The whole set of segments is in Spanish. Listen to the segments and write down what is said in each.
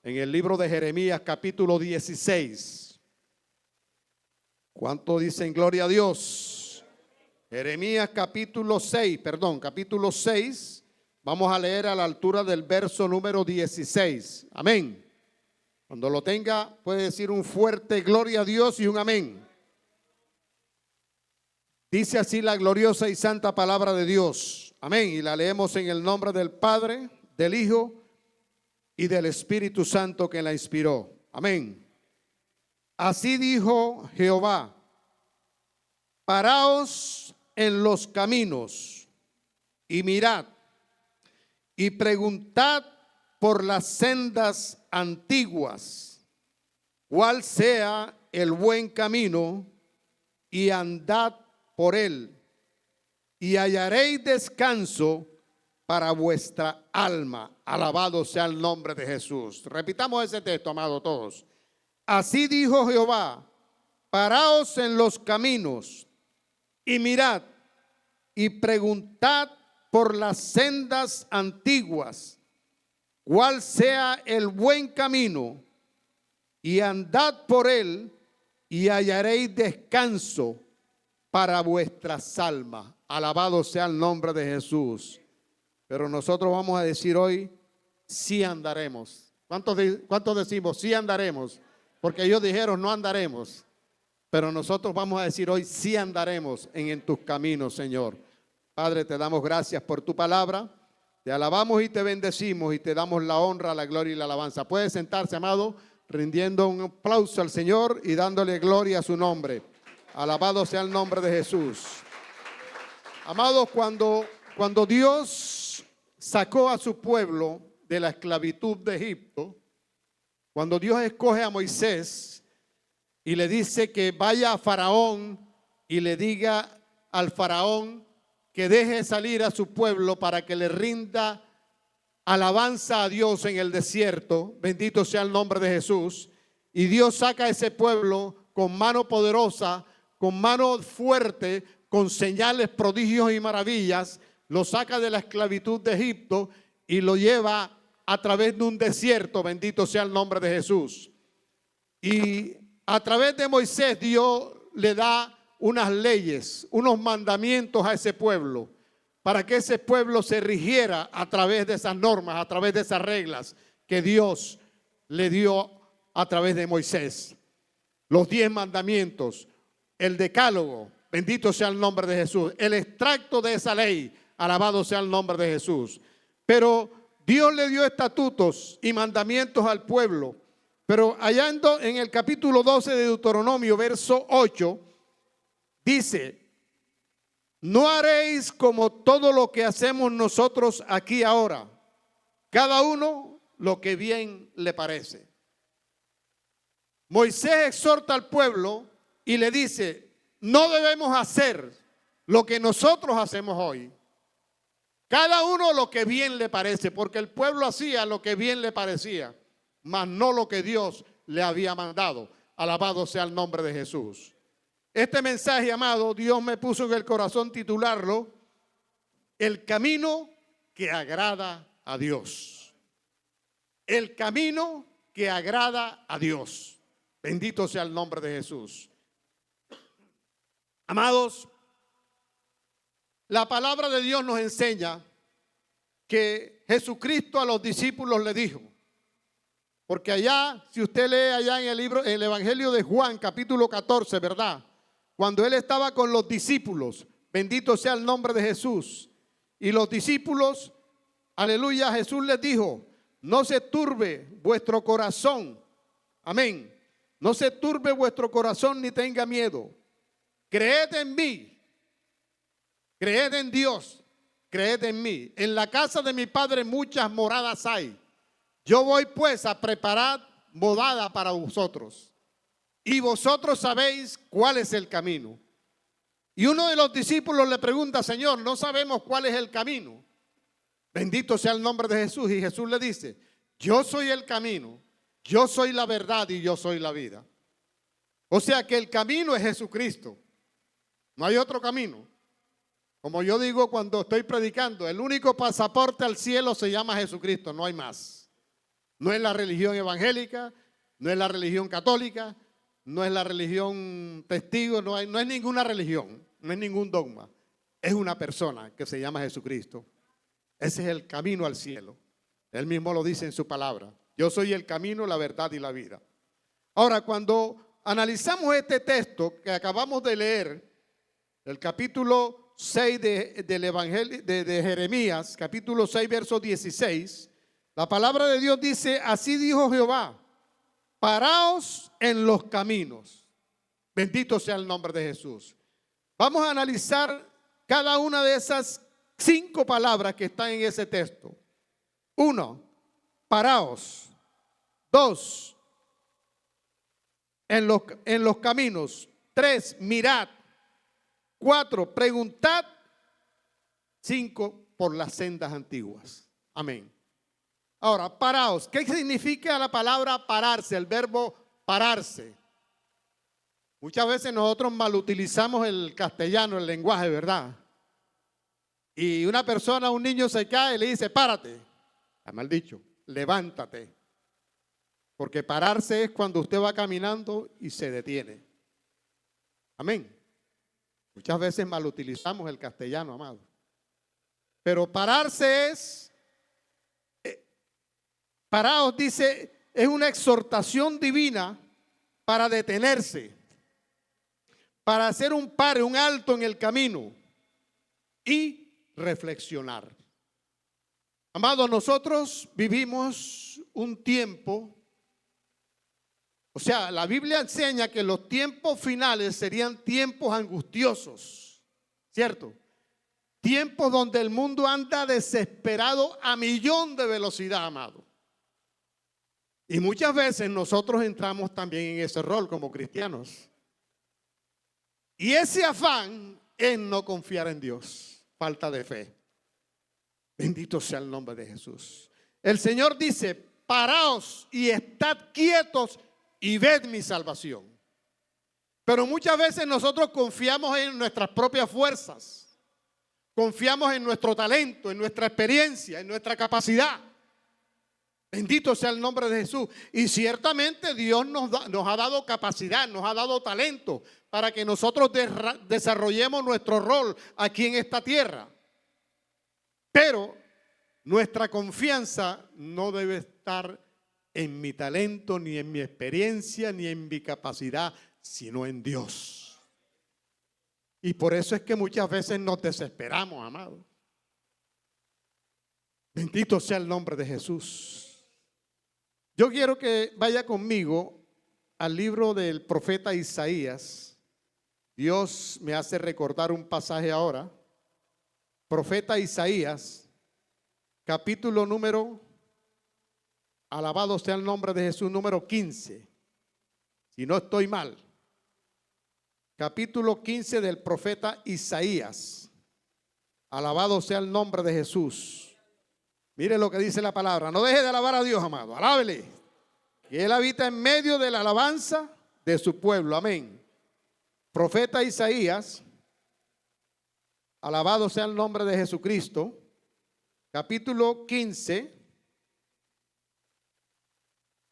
en el libro de Jeremías capítulo 16. ¿Cuánto dicen gloria a Dios? Jeremías capítulo 6. Vamos a leer a la altura del verso número 16. Amén. Cuando lo tenga puede decir un fuerte gloria a Dios y un amén. Dice así la gloriosa y santa palabra de Dios. Amén. Y la leemos en el nombre del Padre, del Hijo y del Espíritu Santo que la inspiró. Amén. Así dijo Jehová: paraos en los caminos y mirad y preguntad por las sendas antiguas, cuál sea el buen camino, y andad por él, y hallaréis descanso para vuestra alma. Alabado sea el nombre de Jesús. Repitamos ese texto, amados todos. Así dijo Jehová: paraos en los caminos y mirad y preguntad por las sendas antiguas, cuál sea el buen camino, y andad por él, y hallaréis descanso para vuestras almas. Alabado sea el nombre de Jesús. Pero nosotros vamos a decir hoy, sí andaremos. ¿Cuántos decimos sí andaremos? Porque ellos dijeron no andaremos. Pero nosotros vamos a decir hoy, sí andaremos en tus caminos, Señor. Padre, te damos gracias por tu palabra. Te alabamos y te bendecimos y te damos la honra, la gloria y la alabanza. Puede sentarse, amado, rindiendo un aplauso al Señor y dándole gloria a su nombre. Alabado sea el nombre de Jesús. Amados, cuando Dios sacó a su pueblo de la esclavitud de Egipto, cuando Dios escoge a Moisés y le dice que vaya a Faraón y le diga al Faraón que deje salir a su pueblo para que le rinda alabanza a Dios en el desierto, bendito sea el nombre de Jesús, y Dios saca a ese pueblo con mano poderosa, con mano fuerte, con señales, prodigios y maravillas, lo saca de la esclavitud de Egipto y lo lleva a través de un desierto, bendito sea el nombre de Jesús. Y a través de Moisés Dios le da unas leyes, unos mandamientos a ese pueblo, para que ese pueblo se rigiera a través de esas normas, a través de esas reglas que Dios le dio a través de Moisés. Los 10 mandamientos, el decálogo, bendito sea el nombre de Jesús, el extracto de esa ley, alabado sea el nombre de Jesús. Pero Dios le dio estatutos y mandamientos al pueblo. Pero allá en el capítulo 12 de Deuteronomio, verso 8, dice: no haréis como todo lo que hacemos nosotros aquí ahora, cada uno lo que bien le parece. Moisés exhorta al pueblo y le dice: no debemos hacer lo que nosotros hacemos hoy. Cada uno lo que bien le parece, porque el pueblo hacía lo que bien le parecía, mas no lo que Dios le había mandado. Alabado sea el nombre de Jesús. Este mensaje, amado, Dios me puso en el corazón titularlo: el camino que agrada a Dios. El camino que agrada a Dios. Bendito sea el nombre de Jesús. Amados, la palabra de Dios nos enseña que Jesucristo a los discípulos le dijo, porque allá, si usted lee allá en el Evangelio de Juan, capítulo 14, ¿verdad? Cuando él estaba con los discípulos, bendito sea el nombre de Jesús, y los discípulos, aleluya, Jesús les dijo: no se turbe vuestro corazón, amén, no se turbe vuestro corazón ni tenga miedo. Creed en mí, creed en Dios, creed en mí. En la casa de mi Padre muchas moradas hay. Yo voy pues a preparar morada para vosotros, y vosotros sabéis cuál es el camino. Y uno de los discípulos le pregunta: Señor, no sabemos cuál es el camino. Bendito sea el nombre de Jesús. Y Jesús le dice: yo soy el camino, yo soy la verdad y yo soy la vida. O sea que el camino es Jesucristo. No hay otro camino. Como yo digo cuando estoy predicando, el único pasaporte al cielo se llama Jesucristo, no hay más. No es la religión evangélica, no es la religión católica, no es la religión testigo, no es ninguna religión, no es ningún dogma. Es una persona que se llama Jesucristo. Ese es el camino al cielo. Él mismo lo dice en su palabra. Yo soy el camino, la verdad y la vida. Ahora, cuando analizamos este texto que acabamos de leer, el capítulo 6 del Evangelio de Jeremías, capítulo 6, verso 16, la palabra de Dios dice: así dijo Jehová, paraos en los caminos. Bendito sea el nombre de Jesús. Vamos a analizar cada una de esas 5 palabras que están en ese texto. 1, paraos. 2, en los caminos. 3, mirad. 4, preguntad. 5, por las sendas antiguas. Amén. Ahora, paraos. ¿Qué significa la palabra pararse? El verbo pararse. Muchas veces nosotros malutilizamos el castellano, el lenguaje, ¿verdad? Y una persona, un niño se cae y le dice: párate. Está mal dicho, levántate. Porque pararse es cuando usted va caminando y se detiene. Amén. Muchas veces malutilizamos el castellano, amado. Pero pararse es, paraos dice, es una exhortación divina para detenerse, para hacer un pare, un alto en el camino y reflexionar. Amados, nosotros vivimos un tiempo, o sea, la Biblia enseña que los tiempos finales serían tiempos angustiosos, ¿cierto? Tiempos donde el mundo anda desesperado a millón de velocidad, amado. Y muchas veces nosotros entramos también en ese rol como cristianos. Y ese afán es no confiar en Dios, falta de fe. Bendito sea el nombre de Jesús. El Señor dice: paraos y estad quietos y ved mi salvación. Pero muchas veces nosotros confiamos en nuestras propias fuerzas, confiamos en nuestro talento, en nuestra experiencia, en nuestra capacidad. Bendito sea el nombre de Jesús. Y ciertamente Dios nos ha dado capacidad, nos ha dado talento para que nosotros desarrollemos nuestro rol aquí en esta tierra. Pero nuestra confianza no debe estar en mi talento, ni en mi experiencia, ni en mi capacidad, sino en Dios. Y por eso es que muchas veces nos desesperamos, amados. Bendito sea el nombre de Jesús. Yo quiero que vaya conmigo al libro del profeta Isaías. Dios me hace recordar un pasaje ahora. Profeta Isaías, capítulo número, alabado sea el nombre de Jesús, número 15. Si no estoy mal. Capítulo 15 del profeta Isaías. Alabado sea el nombre de Jesús. Mire lo que dice la palabra. No deje de alabar a Dios, amado. Alábele. Que Él habita en medio de la alabanza de su pueblo. Amén. Profeta Isaías. Alabado sea el nombre de Jesucristo. Capítulo 15.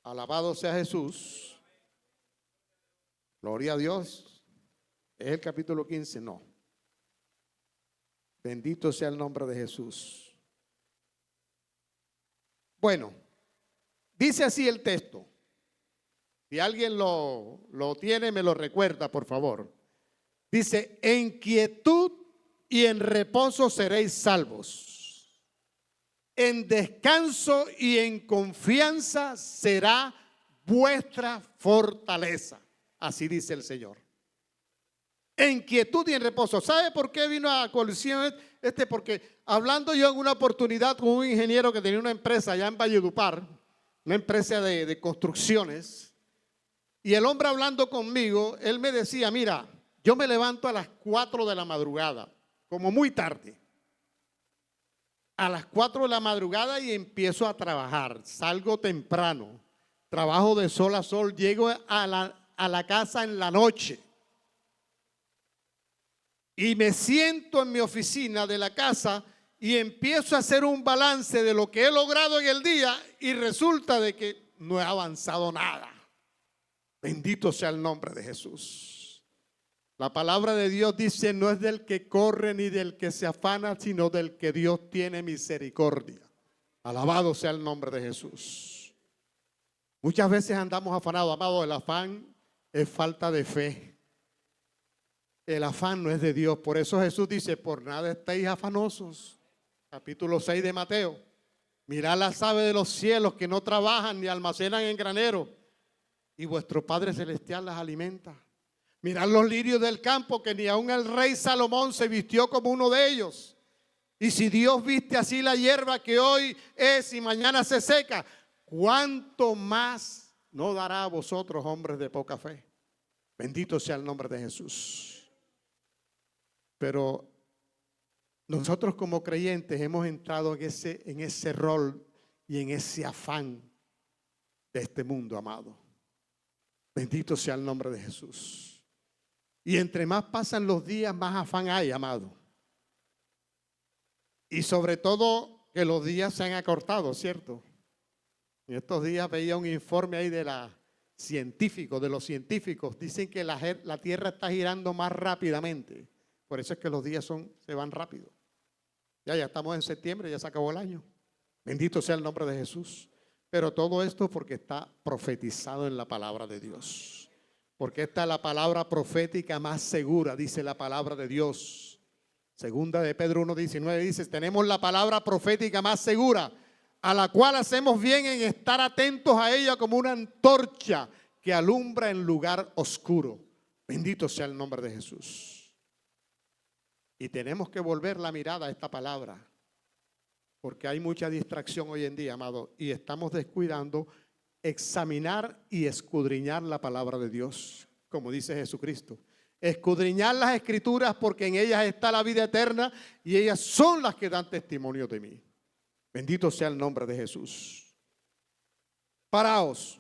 Alabado sea Jesús. Gloria a Dios. ¿Es el capítulo 15? No. Bendito sea el nombre de Jesús. Bueno, dice así el texto. Si alguien lo tiene, me lo recuerda, por favor. Dice: en quietud y en reposo seréis salvos. En descanso y en confianza será vuestra fortaleza. Así dice el Señor. En quietud y en reposo. ¿Sabe por qué vino a colisión? Porque hablando yo en una oportunidad con un ingeniero que tenía una empresa allá en Valledupar, una empresa de construcciones, y el hombre hablando conmigo, él me decía: mira, yo me levanto a las 4 de la madrugada, como muy tarde, a las 4 de la madrugada, y empiezo a trabajar. Salgo temprano, trabajo de sol a sol, llego a la casa en la noche y me siento en mi oficina de la casa y empiezo a hacer un balance de lo que he logrado en el día y resulta de que no he avanzado nada. Bendito sea el nombre de Jesús. La palabra de Dios dice: no es del que corre ni del que se afana, sino del que Dios tiene misericordia. Alabado sea el nombre de Jesús. Muchas veces andamos afanados, amado. El afán es falta de fe. El afán no es de Dios. Por eso Jesús dice: por nada estéis afanosos. Capítulo 6 de Mateo. Mirad las aves de los cielos, que no trabajan ni almacenan en granero, y vuestro Padre Celestial las alimenta. Mirad los lirios del campo, que ni aun el rey Salomón se vistió como uno de ellos. Y si Dios viste así la hierba, que hoy es y mañana se seca, ¿cuánto más no dará a vosotros, hombres de poca fe? Bendito sea el nombre de Jesús. Pero nosotros como creyentes hemos entrado en ese rol y en ese afán de este mundo, amado. Bendito sea el nombre de Jesús. Y entre más pasan los días, más afán hay, amado. Y sobre todo que los días se han acortado, ¿cierto? En estos días veía un informe ahí de los científicos. Dicen que la Tierra está girando más rápidamente. Por eso es que los días se van rápido. Ya estamos en septiembre, ya se acabó el año. Bendito sea el nombre de Jesús. Pero todo esto porque está profetizado en la palabra de Dios. Porque esta es la palabra profética más segura, dice la palabra de Dios. Segunda de Pedro 1:19 dice: tenemos la palabra profética más segura, a la cual hacemos bien en estar atentos a ella como una antorcha que alumbra en lugar oscuro. Bendito sea el nombre de Jesús. Y tenemos que volver la mirada a esta palabra, porque hay mucha distracción hoy en día, amado, y estamos descuidando examinar y escudriñar la palabra de Dios, como dice Jesucristo. Escudriñar las escrituras, porque en ellas está la vida eterna y ellas son las que dan testimonio de mí. Bendito sea el nombre de Jesús. Paraos.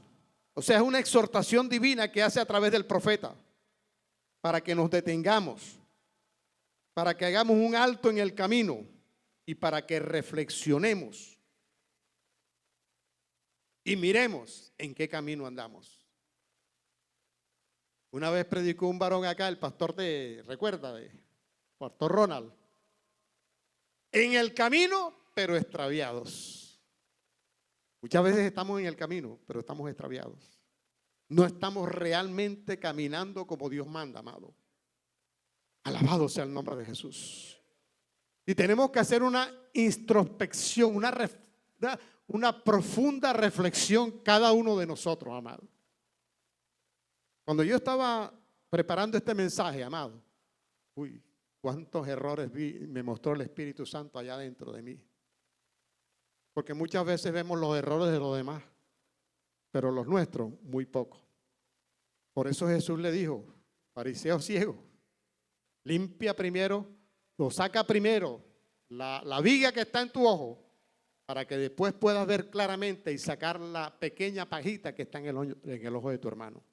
O sea, es una exhortación divina que hace a través del profeta para que nos detengamos, para que hagamos un alto en el camino y para que reflexionemos y miremos en qué camino andamos. Una vez predicó un varón acá, el pastor pastor Ronald, en el camino pero extraviados. Muchas veces estamos en el camino pero estamos extraviados. No estamos realmente caminando como Dios manda, amado. Alabado sea el nombre de Jesús. Y tenemos que hacer una introspección, una profunda reflexión cada uno de nosotros, amado. Cuando yo estaba preparando este mensaje, amado, cuántos errores me mostró el Espíritu Santo allá dentro de mí. Porque muchas veces vemos los errores de los demás, pero los nuestros muy poco. Por eso Jesús le dijo: fariseo ciego, limpia primero, saca primero la viga que está en tu ojo, para que después puedas ver claramente y sacar la pequeña pajita que está en el ojo de tu hermano.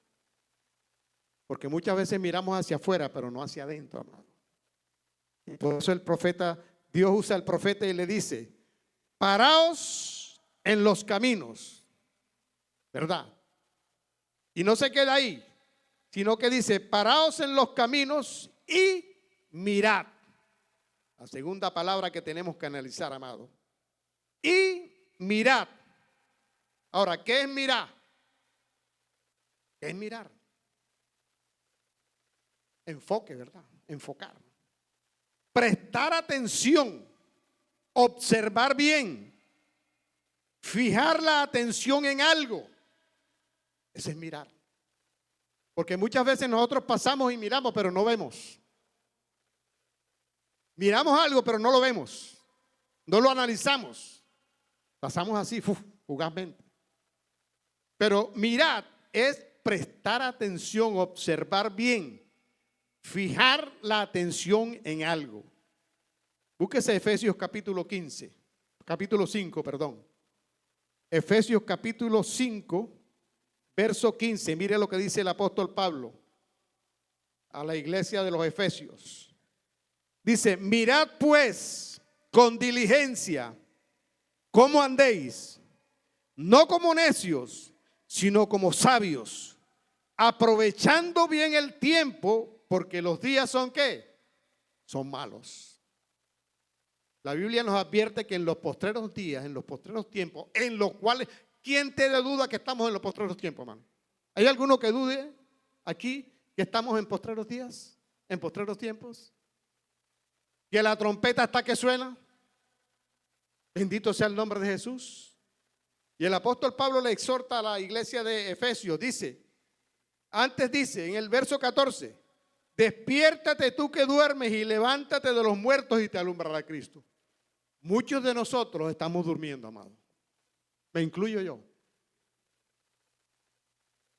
Porque muchas veces miramos hacia afuera, pero no hacia adentro, amado. Por eso Dios usa al profeta y le dice: paraos en los caminos, ¿verdad? Y no se queda ahí, sino que dice: paraos en los caminos y mirad. La segunda palabra que tenemos que analizar, amado. Y mirad. Ahora, ¿qué es mirar? ¿Qué es mirar? Enfoque, ¿verdad? Enfocar. Prestar atención. Observar bien. Fijar la atención en algo. Ese es mirar. Porque muchas veces nosotros pasamos y miramos, pero no vemos. Miramos algo, pero no lo vemos. No lo analizamos. Pasamos así, fugazmente. Pero mirad es prestar atención, observar bien, fijar la atención en algo. Búsquese Efesios capítulo 5, perdón. Efesios capítulo 5, verso 15. Mire lo que dice el apóstol Pablo a la iglesia de los Efesios. Dice: mirad pues con diligencia cómo andéis, no como necios, sino como sabios, aprovechando bien el tiempo, porque los días son ¿qué? Son malos. La Biblia nos advierte que en los postreros días, en los postreros tiempos, en los cuales, ¿quién te da duda que estamos en los postreros tiempos, hermano? ¿Hay alguno que dude aquí que estamos en postreros días, en postreros tiempos? Que la trompeta está que suena. Bendito sea el nombre de Jesús. Y el apóstol Pablo le exhorta a la iglesia de Efesios, dice en el verso 14, despiértate tú que duermes y levántate de los muertos y te alumbrará Cristo. Muchos de nosotros estamos durmiendo, amado. Me incluyo yo.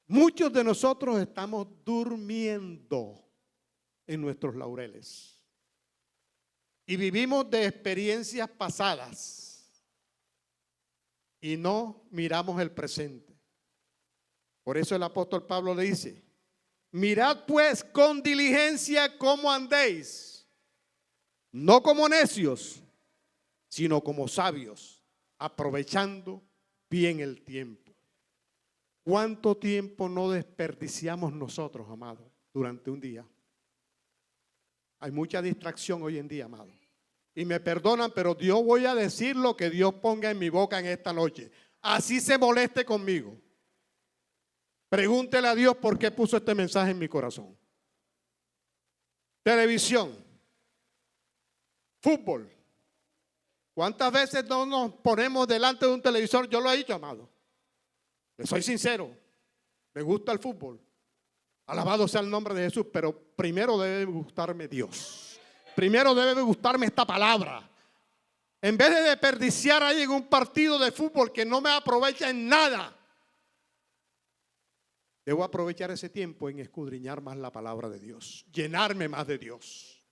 Muchos de nosotros estamos durmiendo en nuestros laureles. Y vivimos de experiencias pasadas. Y no miramos el presente. Por eso el apóstol Pablo le dice, mirad pues con diligencia cómo andéis, no como necios, sino como sabios, aprovechando bien el tiempo. ¿Cuánto tiempo no desperdiciamos nosotros, amados, durante un día? Hay mucha distracción hoy en día, amado. Y me perdonan, pero Dios, voy a decir lo que Dios ponga en mi boca en esta noche. Así se moleste conmigo. Pregúntele a Dios por qué puso este mensaje en mi corazón. Televisión, fútbol. ¿Cuántas veces no nos ponemos delante de un televisor? Yo lo he dicho, amado. Le soy sincero. Me gusta el fútbol. Alabado sea el nombre de Jesús, pero primero debe gustarme Dios. Primero debe gustarme esta palabra. En vez de desperdiciar ahí en un partido de fútbol que no me aprovecha en nada, debo aprovechar ese tiempo en escudriñar más la palabra de Dios, llenarme más de Dios,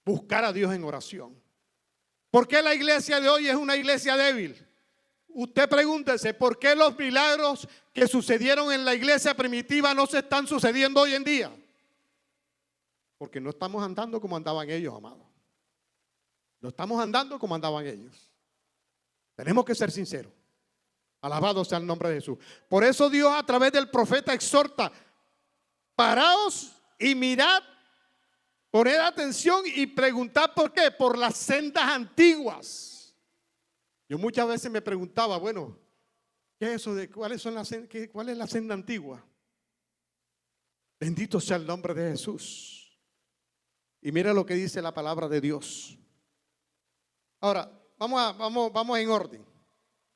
buscar a Dios en oración. ¿Por qué la iglesia de hoy es una iglesia débil? Usted pregúntese, ¿por qué los milagros que sucedieron en la iglesia primitiva no se están sucediendo hoy en día? Porque no estamos andando como andaban ellos, amados. No estamos andando como andaban ellos. Tenemos que ser sinceros. Alabado sea el nombre de Jesús. Por eso Dios a través del profeta exhorta, paraos y mirad, poned atención y preguntad por qué, por las sendas antiguas. Yo muchas veces me preguntaba, bueno, ¿qué es eso de cuál es la senda antigua? Bendito sea el nombre de Jesús. Y mira lo que dice la palabra de Dios. Ahora, vamos en orden.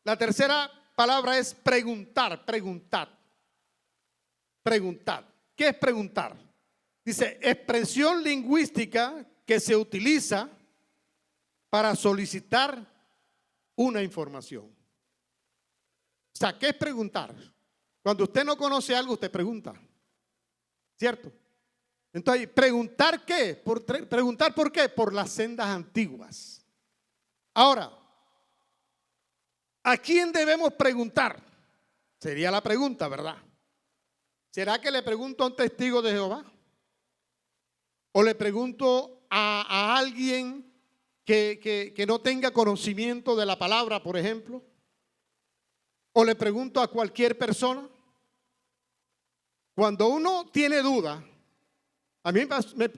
La tercera palabra es preguntar. ¿Qué es preguntar? Dice, expresión lingüística que se utiliza para solicitar una información. O sea, ¿qué es preguntar? Cuando usted no conoce algo, usted pregunta. ¿Cierto? Entonces, ¿preguntar qué? ¿Preguntar por qué? Por las sendas antiguas. Ahora, ¿a quién debemos preguntar? Sería la pregunta, ¿verdad? ¿Será que le pregunto a un testigo de Jehová? ¿O le pregunto a alguien que no tenga conocimiento de la palabra, por ejemplo? ¿O le pregunto a cualquier persona? Cuando uno tiene duda, a mí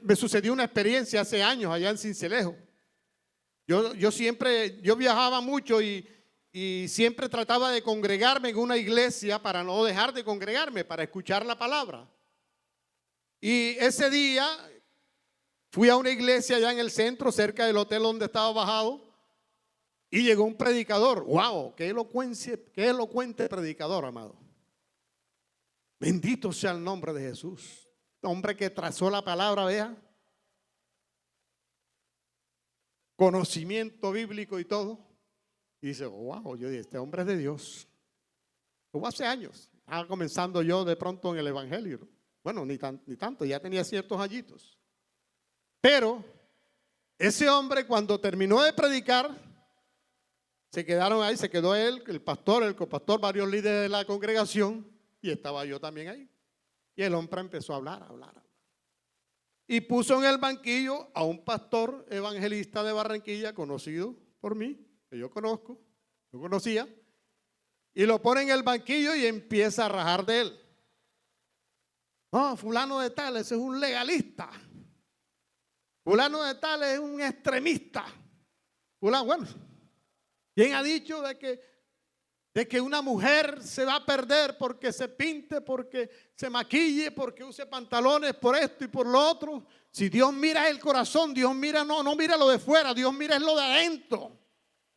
me sucedió una experiencia hace años allá en Sincelejo. Yo viajaba mucho y siempre trataba de congregarme en una iglesia para no dejar de congregarme, para escuchar la palabra. Y ese día fui a una iglesia allá en el centro, cerca del hotel donde estaba bajado, y llegó un predicador. ¡Wow! ¡Qué elocuente predicador, amado! Bendito sea el nombre de Jesús. Hombre que trazó la palabra, vea. Conocimiento bíblico y todo. Y dice, wow, yo dije, este hombre es de Dios. Hubo hace años. Estaba comenzando yo de pronto en el evangelio, ¿no? Bueno, ni tanto, ya tenía ciertos añitos. Pero ese hombre cuando terminó de predicar, se quedaron ahí, se quedó él, el pastor, el copastor, varios líderes de la congregación y estaba yo también ahí. Y el hombre empezó a hablar. y puso en el banquillo a un pastor evangelista de Barranquilla, conocido por mí, que yo conocía, y lo pone en el banquillo y empieza a rajar de él. No, fulano de tal, ese es un legalista. Fulano de tal es un extremista. Fulano, bueno, ¿quién ha dicho de que una mujer se va a perder porque se pinte, porque se maquille, porque use pantalones por esto y por lo otro? Si Dios mira el corazón, Dios mira, no mira lo de fuera, Dios mira es lo de adentro,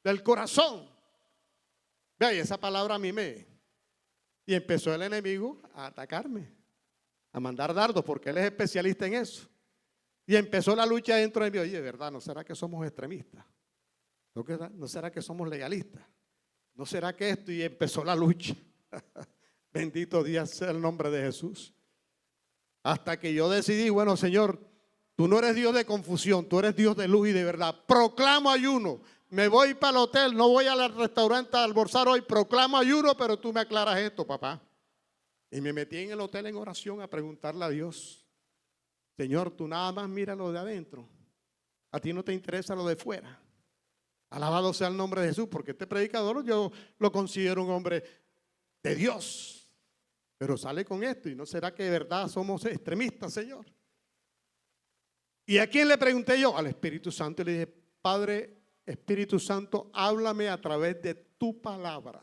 del corazón. Vea, y esa palabra a mí y empezó el enemigo a atacarme, a mandar dardos, porque él es especialista en eso. Y empezó la lucha dentro de mí. Oye, ¿verdad? ¿No será que somos extremistas? ¿No será que somos legalistas? ¿No será que esto? Y empezó la lucha. Bendito Dios sea el nombre de Jesús. Hasta que yo decidí, bueno, Señor, tú no eres Dios de confusión, tú eres Dios de luz y de verdad. Proclamo ayuno. Me voy para el hotel, no voy al restaurante a almorzar hoy. Proclamo ayuno, pero tú me aclaras esto, papá. Y me metí en el hotel en oración a preguntarle a Dios. Señor, tú nada más mira lo de adentro. A ti no te interesa lo de fuera. Alabado sea el nombre de Jesús, porque este predicador yo lo considero un hombre de Dios. Pero sale con esto, ¿y no será que de verdad somos extremistas, Señor? ¿Y a quién le pregunté yo? Al Espíritu Santo. Y le dije, Padre, Espíritu Santo, háblame a través de tu palabra.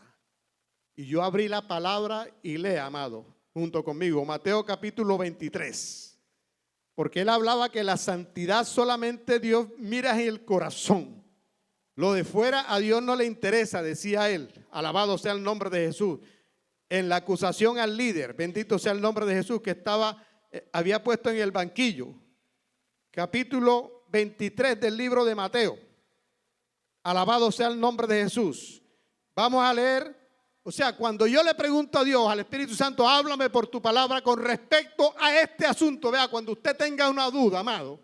Y yo abrí la palabra y le he amado, junto conmigo, Mateo capítulo 23. Porque él hablaba que la santidad solamente Dios mira en el corazón. Lo de fuera a Dios no le interesa, decía él. Alabado sea el nombre de Jesús. En la acusación al líder, bendito sea el nombre de Jesús, que había puesto en el banquillo. Capítulo 23 del libro de Mateo. Alabado sea el nombre de Jesús. Vamos a leer. O sea, cuando yo le pregunto a Dios, al Espíritu Santo, háblame por tu palabra con respecto a este asunto. Vea, cuando usted tenga una duda, amado,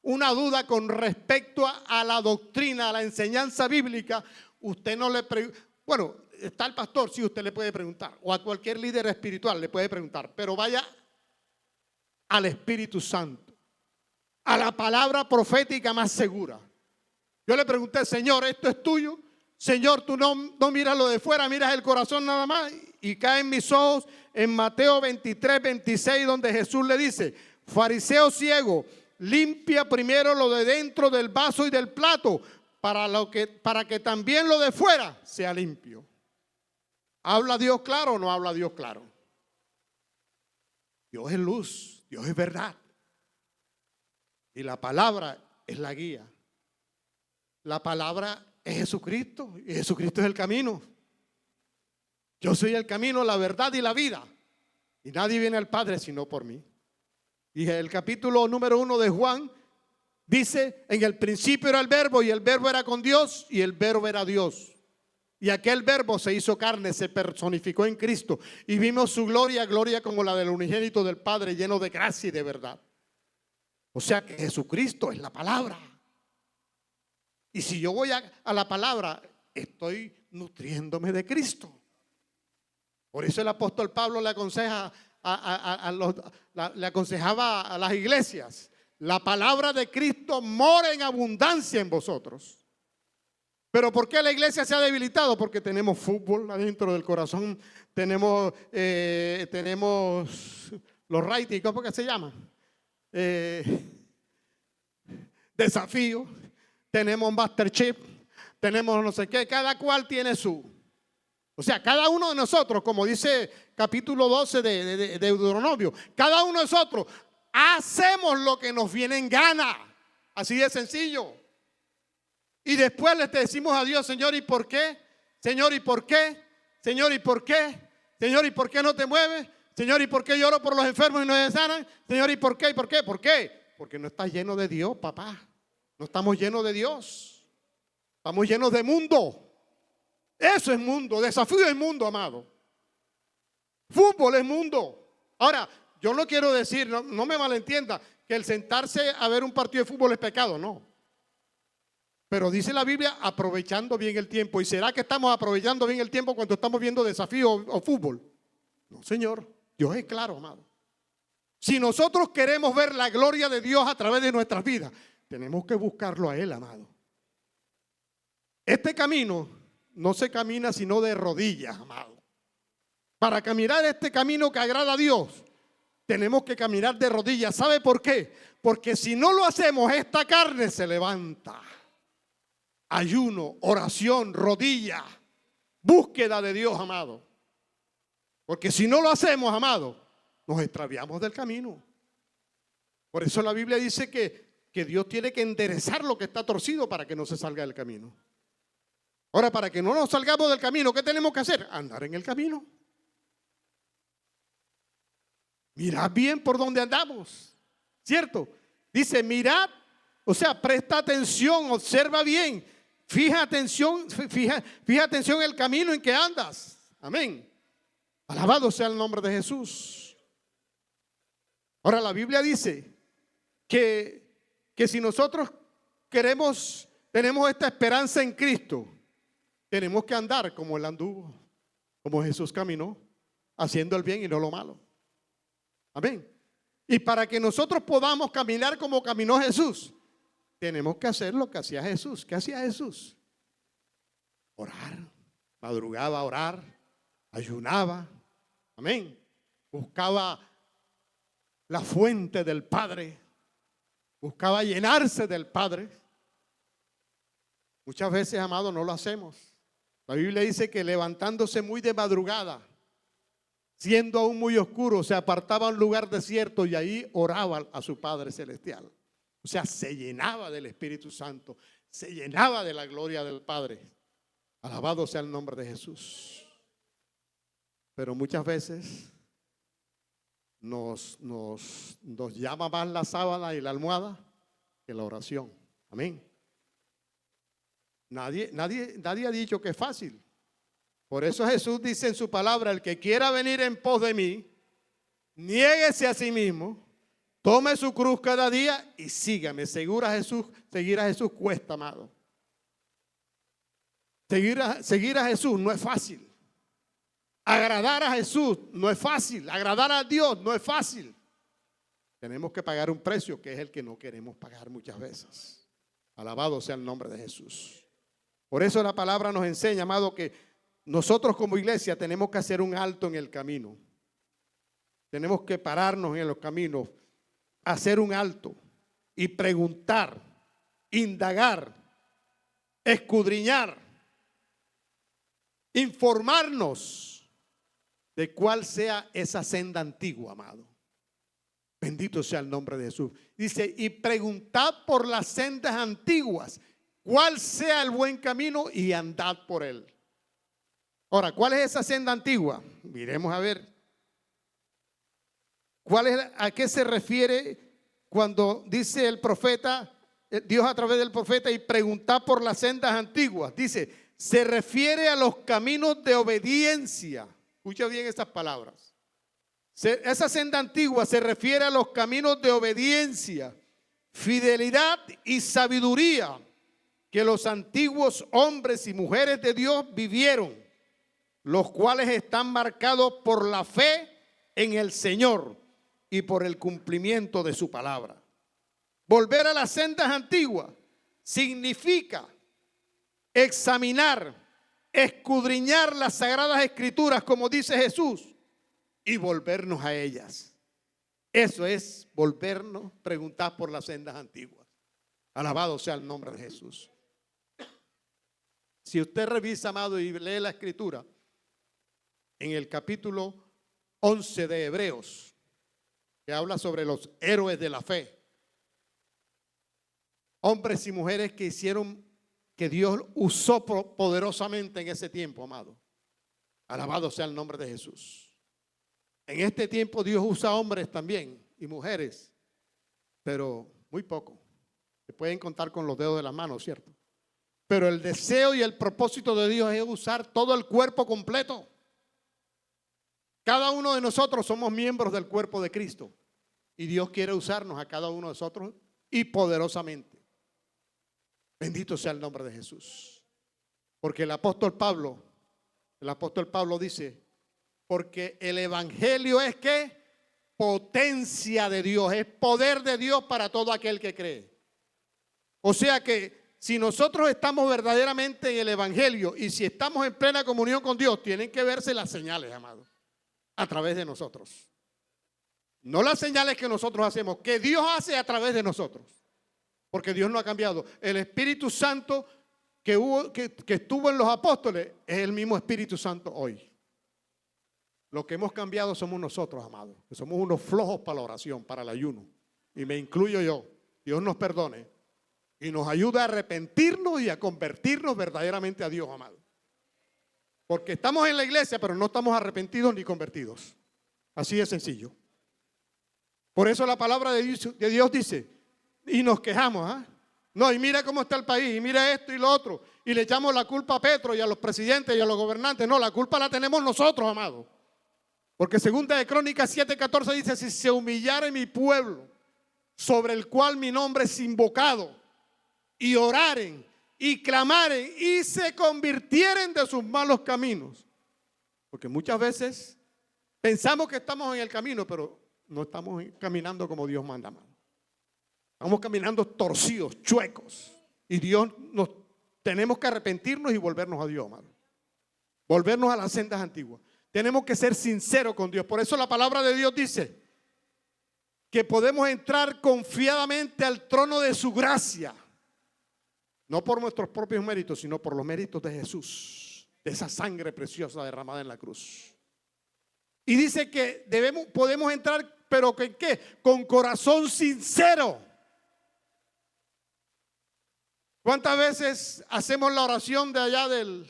una duda con respecto a la doctrina, a la enseñanza bíblica, usted no le pregunta. Bueno, está el pastor, sí, usted le puede preguntar, o a cualquier líder espiritual le puede preguntar, pero vaya al Espíritu Santo, a la palabra profética más segura. Yo le pregunté, Señor, ¿esto es tuyo? Señor, tú no miras lo de fuera, miras el corazón nada más. Y caen mis ojos en Mateo 23, 26, donde Jesús le dice, fariseo ciego, limpia primero lo de dentro del vaso y del plato, para que también lo de fuera sea limpio. ¿Habla Dios claro o no habla Dios claro? Dios es luz, Dios es verdad. Y la palabra es la guía. La palabra es Jesucristo, y Jesucristo es el camino. Yo soy el camino, la verdad y la vida, y nadie viene al Padre sino por mí. Y el capítulo número 1 de Juan dice, en el principio era el verbo, y el verbo era con Dios, y el verbo era Dios. Y aquel verbo se hizo carne, se personificó en Cristo, y vimos su gloria, gloria como la del unigénito del Padre, lleno de gracia y de verdad. O sea que Jesucristo es la palabra. Y si yo voy a la palabra, estoy nutriéndome de Cristo. Por eso el apóstol Pablo le aconsejaba a las iglesias, la palabra de Cristo mora en abundancia en vosotros. Pero ¿por qué la iglesia se ha debilitado? Porque tenemos fútbol adentro del corazón, tenemos los rating, ¿cómo que se llama? Desafío. Tenemos Masterchef, tenemos no sé qué, cada cual tiene su. O sea, cada uno de nosotros, como dice capítulo 12 de Deuteronomio, cada uno de nosotros hacemos lo que nos viene en gana. Así de sencillo. Y después le decimos a Dios, Señor, ¿y por qué? Señor, ¿y por qué? Señor, ¿y por qué? Señor, ¿y por qué no te mueves? Señor, ¿y por qué lloro por los enfermos y no se sanan? Señor, ¿y por qué? ¿Y por qué? ¿Por qué? Porque no estás lleno de Dios, papá. No estamos llenos de Dios, estamos llenos de mundo. Eso es mundo, desafío es mundo, amado. Fútbol es mundo. Ahora, yo no quiero decir, no me malentienda, que el sentarse a ver un partido de fútbol es pecado, no. Pero dice la Biblia, aprovechando bien el tiempo. ¿Y será que estamos aprovechando bien el tiempo cuando estamos viendo desafío o fútbol? No, Señor, Dios es claro, amado. Si nosotros queremos ver la gloria de Dios a través de nuestras vidas, tenemos que buscarlo a Él, amado. Este camino no se camina sino de rodillas, amado. Para caminar este camino que agrada a Dios, tenemos que caminar de rodillas. ¿Sabe por qué? Porque si no lo hacemos, esta carne se levanta. Ayuno, oración, rodilla, búsqueda de Dios, amado. Porque si no lo hacemos, amado, nos extraviamos del camino. Por eso la Biblia dice que Dios tiene que enderezar lo que está torcido para que no se salga del camino. Ahora, para que no nos salgamos del camino, ¿qué tenemos que hacer? Andar en el camino. Mirad bien por dónde andamos, ¿cierto? Dice, mirad, o sea, presta atención, observa bien, fija atención en el camino en que andas. Amén. Alabado sea el nombre de Jesús. Ahora la Biblia dice que si nosotros tenemos esta esperanza en Cristo, tenemos que andar como Él anduvo, como Jesús caminó, haciendo el bien y no lo malo. Amén. Y para que nosotros podamos caminar como caminó Jesús, tenemos que hacer lo que hacía Jesús. ¿Qué hacía Jesús? Orar, madrugaba a orar, ayunaba, amén. Buscaba la fuente del Padre, buscaba llenarse del Padre. Muchas veces, amado, no lo hacemos. La Biblia dice que levantándose muy de madrugada, siendo aún muy oscuro, se apartaba a un lugar desierto y ahí oraba a su Padre Celestial. O sea, se llenaba del Espíritu Santo, se llenaba de la gloria del Padre. Alabado sea el nombre de Jesús. Pero muchas veces nos llama más la sábana y la almohada que la oración. Amén. Nadie ha dicho que es fácil. Por eso Jesús dice en su palabra, el que quiera venir en pos de mí, niéguese a sí mismo, tome su cruz cada día y sígame. Seguir a Jesús cuesta, amado. Seguir a Jesús no es fácil. Agradar a Jesús no es fácil. Agradar a Dios no es fácil. Tenemos que pagar un precio que es el que no queremos pagar muchas veces. Alabado sea el nombre de Jesús. Por eso la palabra nos enseña, amado, que nosotros como iglesia tenemos que hacer un alto en el camino. Tenemos que pararnos en los caminos, hacer un alto y preguntar, indagar, escudriñar, informarnos de cuál sea esa senda antigua, amado. Bendito sea el nombre de Jesús. Dice, y preguntad por las sendas antiguas, cuál sea el buen camino y andad por él. Ahora, ¿cuál es esa senda antigua? Miremos a ver. ¿A qué se refiere cuando dice el profeta, Dios a través del profeta, y preguntar por las sendas antiguas? Dice, se refiere a los caminos de obediencia. Escucha bien estas palabras. Esa senda antigua se refiere a los caminos de obediencia, fidelidad y sabiduría que los antiguos hombres y mujeres de Dios vivieron, los cuales están marcados por la fe en el Señor y por el cumplimiento de su palabra. Volver a las sendas antiguas significa examinar, escudriñar las sagradas escrituras, como dice Jesús, y volvernos a ellas. Eso es volvernos, preguntar por las sendas antiguas. Alabado sea el nombre de Jesús. Si usted revisa, amado, y lee la escritura, en el capítulo 11 de Hebreos, que habla sobre los héroes de la fe, hombres y mujeres que Dios usó poderosamente en ese tiempo, amado. Alabado sea el nombre de Jesús. En este tiempo Dios usa hombres también y mujeres, pero muy poco. Se pueden contar con los dedos de las manos, ¿cierto? Pero el deseo y el propósito de Dios es usar todo el cuerpo completo. Cada uno de nosotros somos miembros del cuerpo de Cristo y Dios quiere usarnos a cada uno de nosotros y poderosamente. Bendito sea el nombre de Jesús. Porque el apóstol Pablo dice, porque el evangelio es que potencia de Dios, es poder de Dios para todo aquel que cree. O sea que si nosotros estamos verdaderamente en el Evangelio y si estamos en plena comunión con Dios, tienen que verse las señales, amados, a través de nosotros. No las señales que nosotros hacemos, que Dios hace a través de nosotros. Porque Dios no ha cambiado. El Espíritu Santo que estuvo en los apóstoles es el mismo Espíritu Santo hoy. Lo que hemos cambiado somos nosotros, amados. Que somos unos flojos para la oración, para el ayuno. Y me incluyo yo. Dios nos perdone. Y nos ayuda a arrepentirnos y a convertirnos verdaderamente a Dios, amado. Porque estamos en la iglesia, pero no estamos arrepentidos ni convertidos. Así de sencillo. Por eso la palabra de Dios dice, y nos quejamos, ¿ah? No, y mira cómo está el país, y mira esto y lo otro. Y le echamos la culpa a Petro y a los presidentes y a los gobernantes. No, la culpa la tenemos nosotros, amados. Porque segunda de Crónicas 7:14 dice, si se humillare mi pueblo, sobre el cual mi nombre es invocado, y oraren, y clamaren, y se convirtieren de sus malos caminos. Porque muchas veces pensamos que estamos en el camino, pero no estamos caminando como Dios manda, amado. Estamos caminando torcidos, chuecos. Y tenemos que arrepentirnos y volvernos a Dios, amado. Volvernos a las sendas antiguas. Tenemos que ser sinceros con Dios. Por eso la palabra de Dios dice que podemos entrar confiadamente al trono de su gracia. No por nuestros propios méritos, sino por los méritos de Jesús. De esa sangre preciosa derramada en la cruz. Y dice que podemos entrar, pero ¿con qué? Con corazón sincero. ¿Cuántas veces hacemos la oración de allá del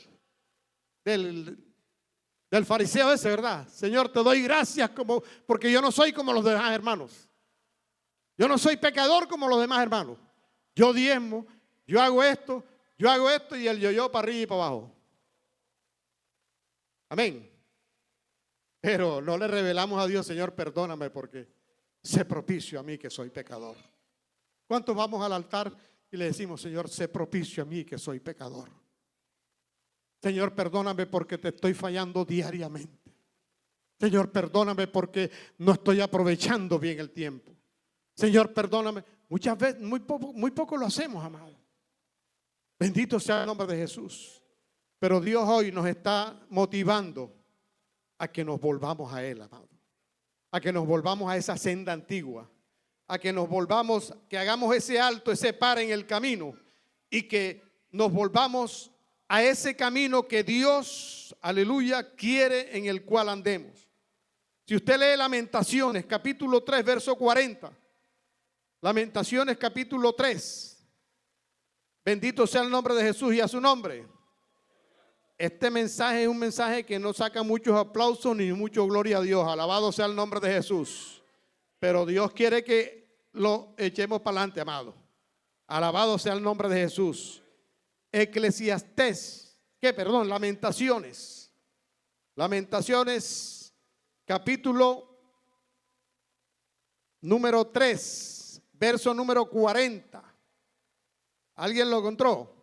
fariseo ese, verdad? Señor, te doy gracias porque yo no soy como los demás hermanos. Yo no soy pecador como los demás hermanos. Yo diezmo, yo hago esto y el yo para arriba y para abajo. Amén. Pero no le revelamos a Dios, Señor, perdóname porque sé propicio a mí que soy pecador. ¿Cuántos vamos al altar y le decimos, Señor, sé propicio a mí que soy pecador? Señor, perdóname porque te estoy fallando diariamente. Señor, perdóname porque no estoy aprovechando bien el tiempo. Señor, perdóname. Muchas veces, muy poco lo hacemos, amado. Bendito sea el nombre de Jesús. Pero Dios hoy nos está motivando a que nos volvamos a Él, amado. A que nos volvamos a esa senda antigua. A que nos volvamos, que hagamos ese alto, ese par en el camino. Y que nos volvamos a ese camino que Dios, aleluya, quiere en el cual andemos. Si usted lee Lamentaciones, capítulo 3, verso 40. Lamentaciones, capítulo 3. Bendito sea el nombre de Jesús y a su nombre. Este mensaje es un mensaje que no saca muchos aplausos ni mucho gloria a Dios. Alabado sea el nombre de Jesús. Pero Dios quiere que lo echemos para adelante, amado. Alabado sea el nombre de Jesús. Lamentaciones. Lamentaciones, capítulo número 3, verso número 40. ¿Alguien lo encontró?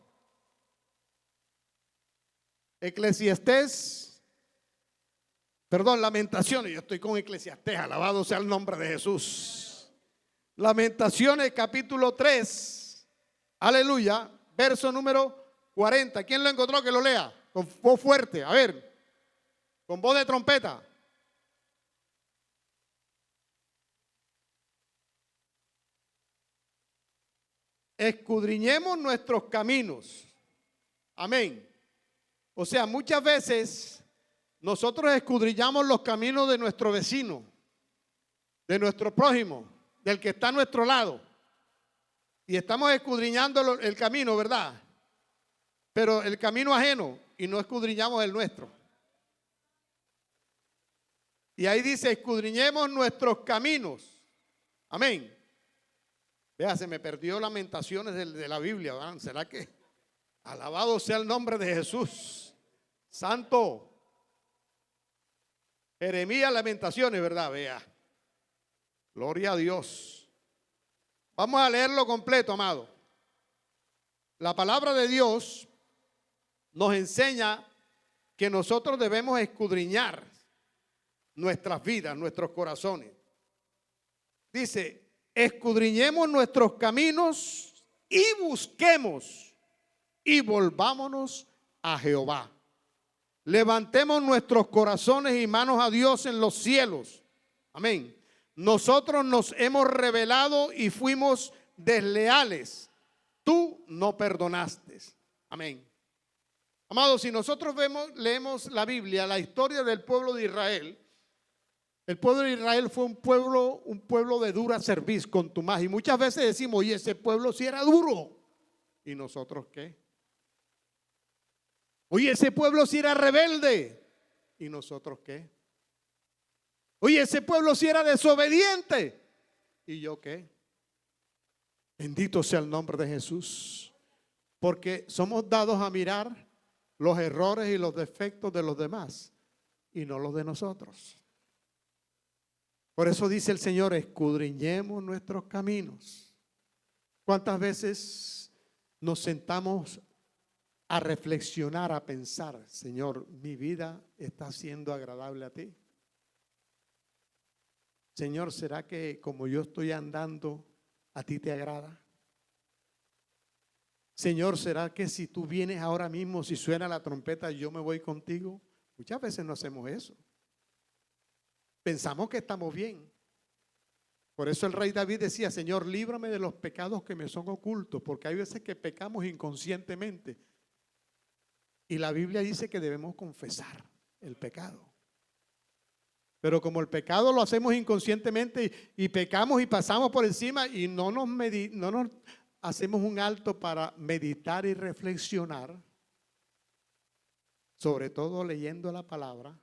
Lamentaciones, yo estoy con Eclesiastés, alabado sea el nombre de Jesús. Lamentaciones, capítulo 3, aleluya, verso número 40. ¿Quién lo encontró? Que lo lea con voz fuerte, a ver, con voz de trompeta. Escudriñemos nuestros caminos. Amén. O sea, muchas veces nosotros escudriñamos los caminos de nuestro vecino, de nuestro prójimo, del que está a nuestro lado. Y estamos escudriñando el camino, ¿verdad? Pero el camino ajeno, y no escudriñamos el nuestro. Y ahí dice, escudriñemos nuestros caminos. Amén. Vea, se me perdió Lamentaciones de la Biblia, ¿verdad? ¿Será que? Alabado sea el nombre de Jesús. Santo. Jeremías, Lamentaciones, ¿verdad? Vea. Gloria a Dios. Vamos a leerlo completo, amado. La palabra de Dios nos enseña que nosotros debemos escudriñar nuestras vidas, nuestros corazones. Dice, escudriñemos nuestros caminos y busquemos y volvámonos a Jehová. Levantemos nuestros corazones y manos a Dios en los cielos. Amén. Nosotros nos hemos rebelado y fuimos desleales. Tú no perdonaste. Amén. Amados, si nosotros leemos la Biblia, la historia del pueblo de Israel, el pueblo de Israel fue un pueblo de dura cerviz, contumaz. Y muchas veces decimos, oye, ese pueblo sí era duro. ¿Y nosotros qué? Oye, ese pueblo sí era rebelde. ¿Y nosotros qué? Oye, ese pueblo sí era desobediente. ¿Y yo qué? Bendito sea el nombre de Jesús. Porque somos dados a mirar los errores y los defectos de los demás y no los de nosotros. Por eso dice el Señor, escudriñemos nuestros caminos. ¿Cuántas veces nos sentamos a reflexionar, a pensar, Señor, mi vida está siendo agradable a ti? Señor, ¿será que como yo estoy andando, a ti te agrada? Señor, ¿será que si tú vienes ahora mismo, si suena la trompeta, yo me voy contigo? Muchas veces no hacemos eso. Pensamos que estamos bien. Por eso el rey David decía, Señor, líbrame de los pecados que me son ocultos, porque hay veces que pecamos inconscientemente. Y la Biblia dice que debemos confesar el pecado. Pero como el pecado lo hacemos inconscientemente y pecamos y pasamos por encima y no nos hacemos un alto para meditar y reflexionar, sobre todo leyendo la palabra,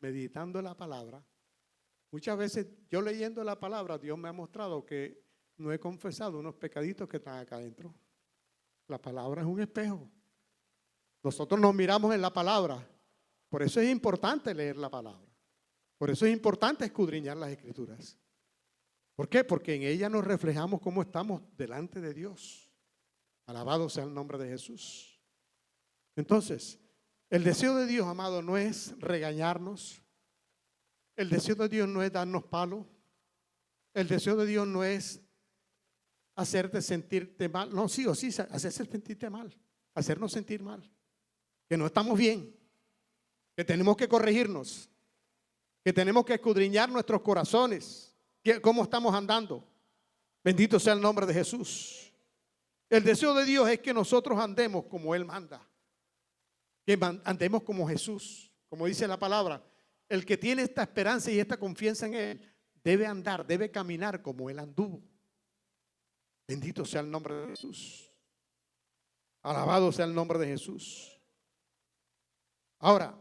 meditando la palabra. Muchas veces yo leyendo la palabra, Dios me ha mostrado que no he confesado unos pecaditos que están acá adentro. La palabra es un espejo. Nosotros nos miramos en la palabra. Por eso es importante leer la palabra. Por eso es importante escudriñar las Escrituras. ¿Por qué? Porque en ella nos reflejamos cómo estamos delante de Dios. Alabado sea el nombre de Jesús. Entonces, el deseo de Dios, amado, no es regañarnos. El deseo de Dios no es darnos palo. El deseo de Dios no es hacerte sentirte mal. No, sí o sí, hacerse sentirte mal. Hacernos sentir mal. Que no estamos bien. Que tenemos que corregirnos. Que tenemos que escudriñar nuestros corazones. ¿Cómo estamos andando? Bendito sea el nombre de Jesús. El deseo de Dios es que nosotros andemos como Él manda. Que andemos como Jesús. Como dice la palabra, el que tiene esta esperanza y esta confianza en Él debe andar, debe caminar como Él anduvo. Bendito sea el nombre de Jesús. Alabado sea el nombre de Jesús. Ahora,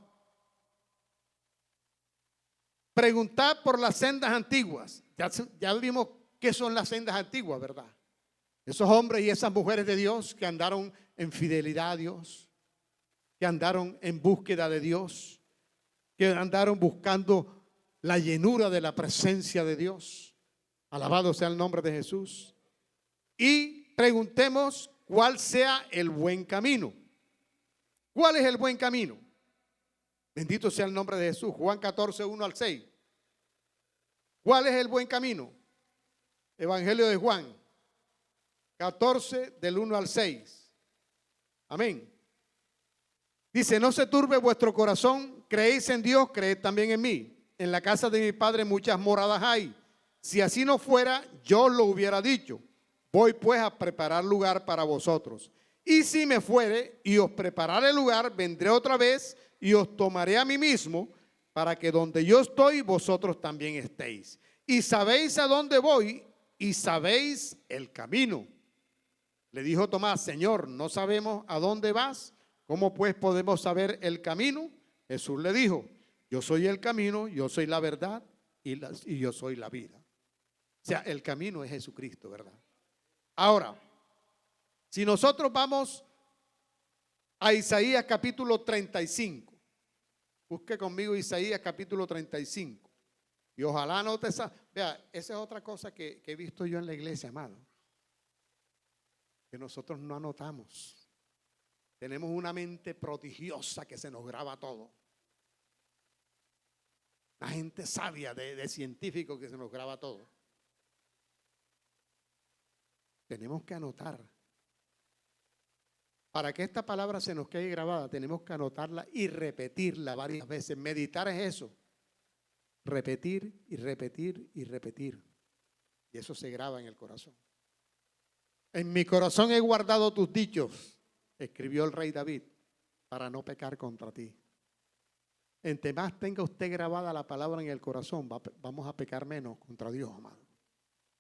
preguntad por las sendas antiguas. Ya vimos qué son las sendas antiguas, ¿verdad? Esos hombres y esas mujeres de Dios que andaron en fidelidad a Dios, que andaron en búsqueda de Dios, que andaron buscando la llenura de la presencia de Dios. Alabado sea el nombre de Jesús. Y preguntemos cuál sea el buen camino. ¿Cuál es el buen camino? Bendito sea el nombre de Jesús. Juan 14, 1 al 6. ¿Cuál es el buen camino? Evangelio de Juan 14 del 1 al 6. Amén. Dice, no se turbe vuestro corazón, creéis en Dios, creed también en mí. En la casa de mi Padre muchas moradas hay. Si así no fuera, yo lo hubiera dicho. Voy pues a preparar lugar para vosotros. Y si me fuere y os prepararé lugar, vendré otra vez y os tomaré a mí mismo, para que donde yo estoy, vosotros también estéis. Y sabéis a dónde voy y sabéis el camino. Le dijo Tomás, Señor, no sabemos a dónde vas. ¿Cómo pues podemos saber el camino? Jesús le dijo, yo soy el camino, yo soy la verdad y yo soy la vida. O sea, el camino es Jesucristo, ¿verdad? Ahora, si nosotros vamos a Isaías capítulo 35, busque conmigo Isaías capítulo 35. Y ojalá note esa. Vea, esa es otra cosa que he visto yo en la iglesia, amado. Que nosotros no anotamos. Tenemos una mente prodigiosa que se nos graba todo. La gente sabia de científico que se nos graba todo. tenemos que anotar. Para que esta palabra se nos quede grabada, tenemos que anotarla y repetirla varias veces. Meditar es eso. Repetir y repetir y repetir. Y eso se graba en el corazón. En mi corazón he guardado tus dichos, escribió el rey David, para no pecar contra ti. Entre más tenga usted grabada la palabra en el corazón, vamos a pecar menos contra Dios, amado.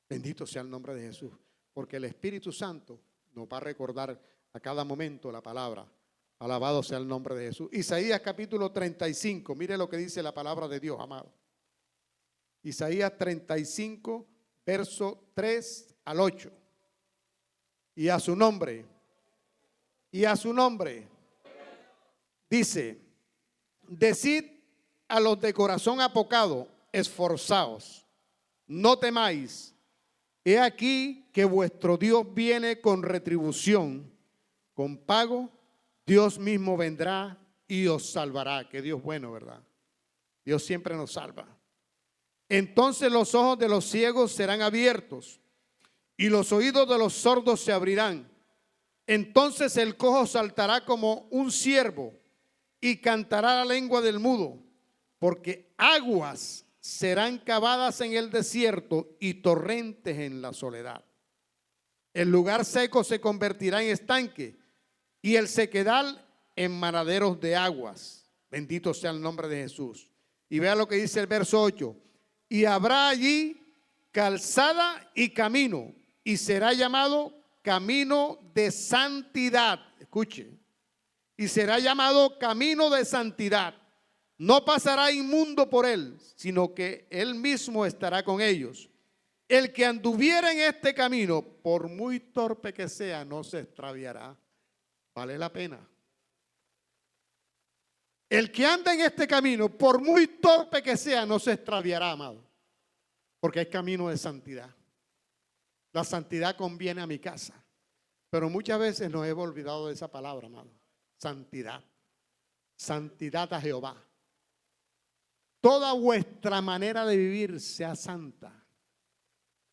Bendito sea el nombre de Jesús. Porque el Espíritu Santo nos va a recordar a cada momento la palabra. Alabado sea el nombre de Jesús. Isaías capítulo 35. Mire lo que dice la palabra de Dios, amado. Isaías 35, verso 3 al 8. Y a su nombre. Y a su nombre. Dice: decid a los de corazón apocado, esforzaos, no temáis. He aquí que vuestro Dios viene con retribución, con pago. Dios mismo vendrá y os salvará. Que Dios es bueno, ¿verdad? Dios siempre nos salva. Entonces los ojos de los ciegos serán abiertos y los oídos de los sordos se abrirán. Entonces el cojo saltará como un ciervo y cantará la lengua del mudo, porque aguas serán cavadas en el desierto y torrentes en la soledad. El lugar seco se convertirá en estanque y el sequedal en manaderos de aguas. Bendito sea el nombre de Jesús. Y vea lo que dice el verso 8. Y habrá allí calzada y camino, y será llamado camino de santidad. Escuche. Y será llamado camino de santidad. No pasará inmundo por él, sino que él mismo estará con ellos. El que anduviera en este camino, por muy torpe que sea, no se extraviará. Vale la pena. El que anda en este camino, por muy torpe que sea, no se extraviará, amado. Porque es camino de santidad. La santidad conviene a mi casa. Pero muchas veces nos hemos olvidado de esa palabra, amado. Santidad. Santidad a Jehová. Toda vuestra manera de vivir sea santa.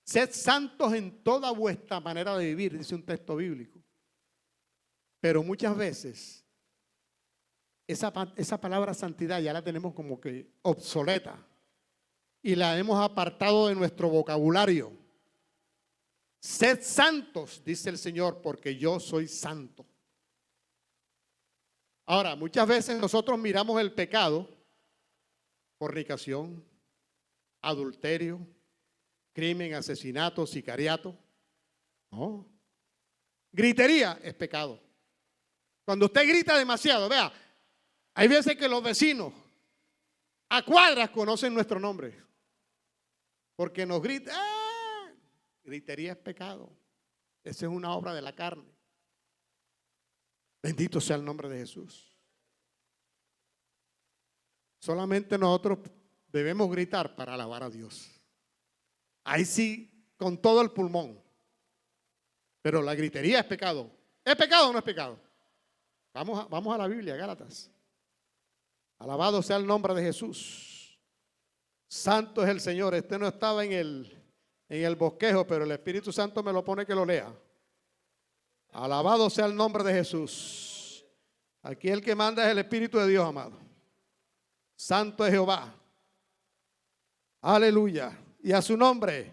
Sed santos en toda vuestra manera de vivir, dice un texto bíblico. Pero muchas veces esa palabra santidad ya la tenemos como que obsoleta y la hemos apartado de nuestro vocabulario. Sed santos, dice el Señor, porque yo soy santo. Ahora, muchas veces nosotros miramos el pecado, fornicación, adulterio, crimen, asesinato, sicariato. No. Gritería es pecado. Cuando usted grita demasiado, vea, hay veces que los vecinos a cuadras conocen nuestro nombre. Porque nos gritan. ¡Ah! Gritería es pecado. Esa es una obra de la carne. Bendito sea el nombre de Jesús. Solamente nosotros debemos gritar para alabar a Dios. Ahí sí, con todo el pulmón. Pero la gritería es pecado. ¿Es pecado o no es pecado? Vamos a la Biblia, Gálatas. Alabado sea el nombre de Jesús. Santo es el Señor. Este no estaba en el bosquejo, pero el Espíritu Santo me lo pone que lo lea. Alabado sea el nombre de Jesús. Aquí el que manda es el Espíritu de Dios, amado. Santo es Jehová. Aleluya. Y a su nombre.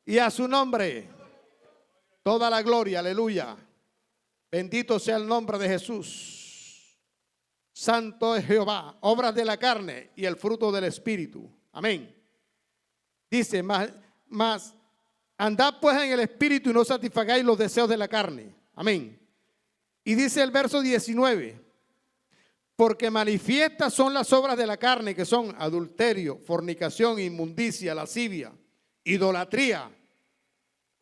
Y a su nombre. Toda la gloria. Aleluya. Bendito sea el nombre de Jesús. Santo es Jehová. Obras de la carne y el fruto del Espíritu. Amén. Dice más andad pues en el Espíritu y no satisfagáis los deseos de la carne. Amén. Y dice el verso 19. Porque manifiestas son las obras de la carne, que son adulterio, fornicación, inmundicia, lascivia, idolatría.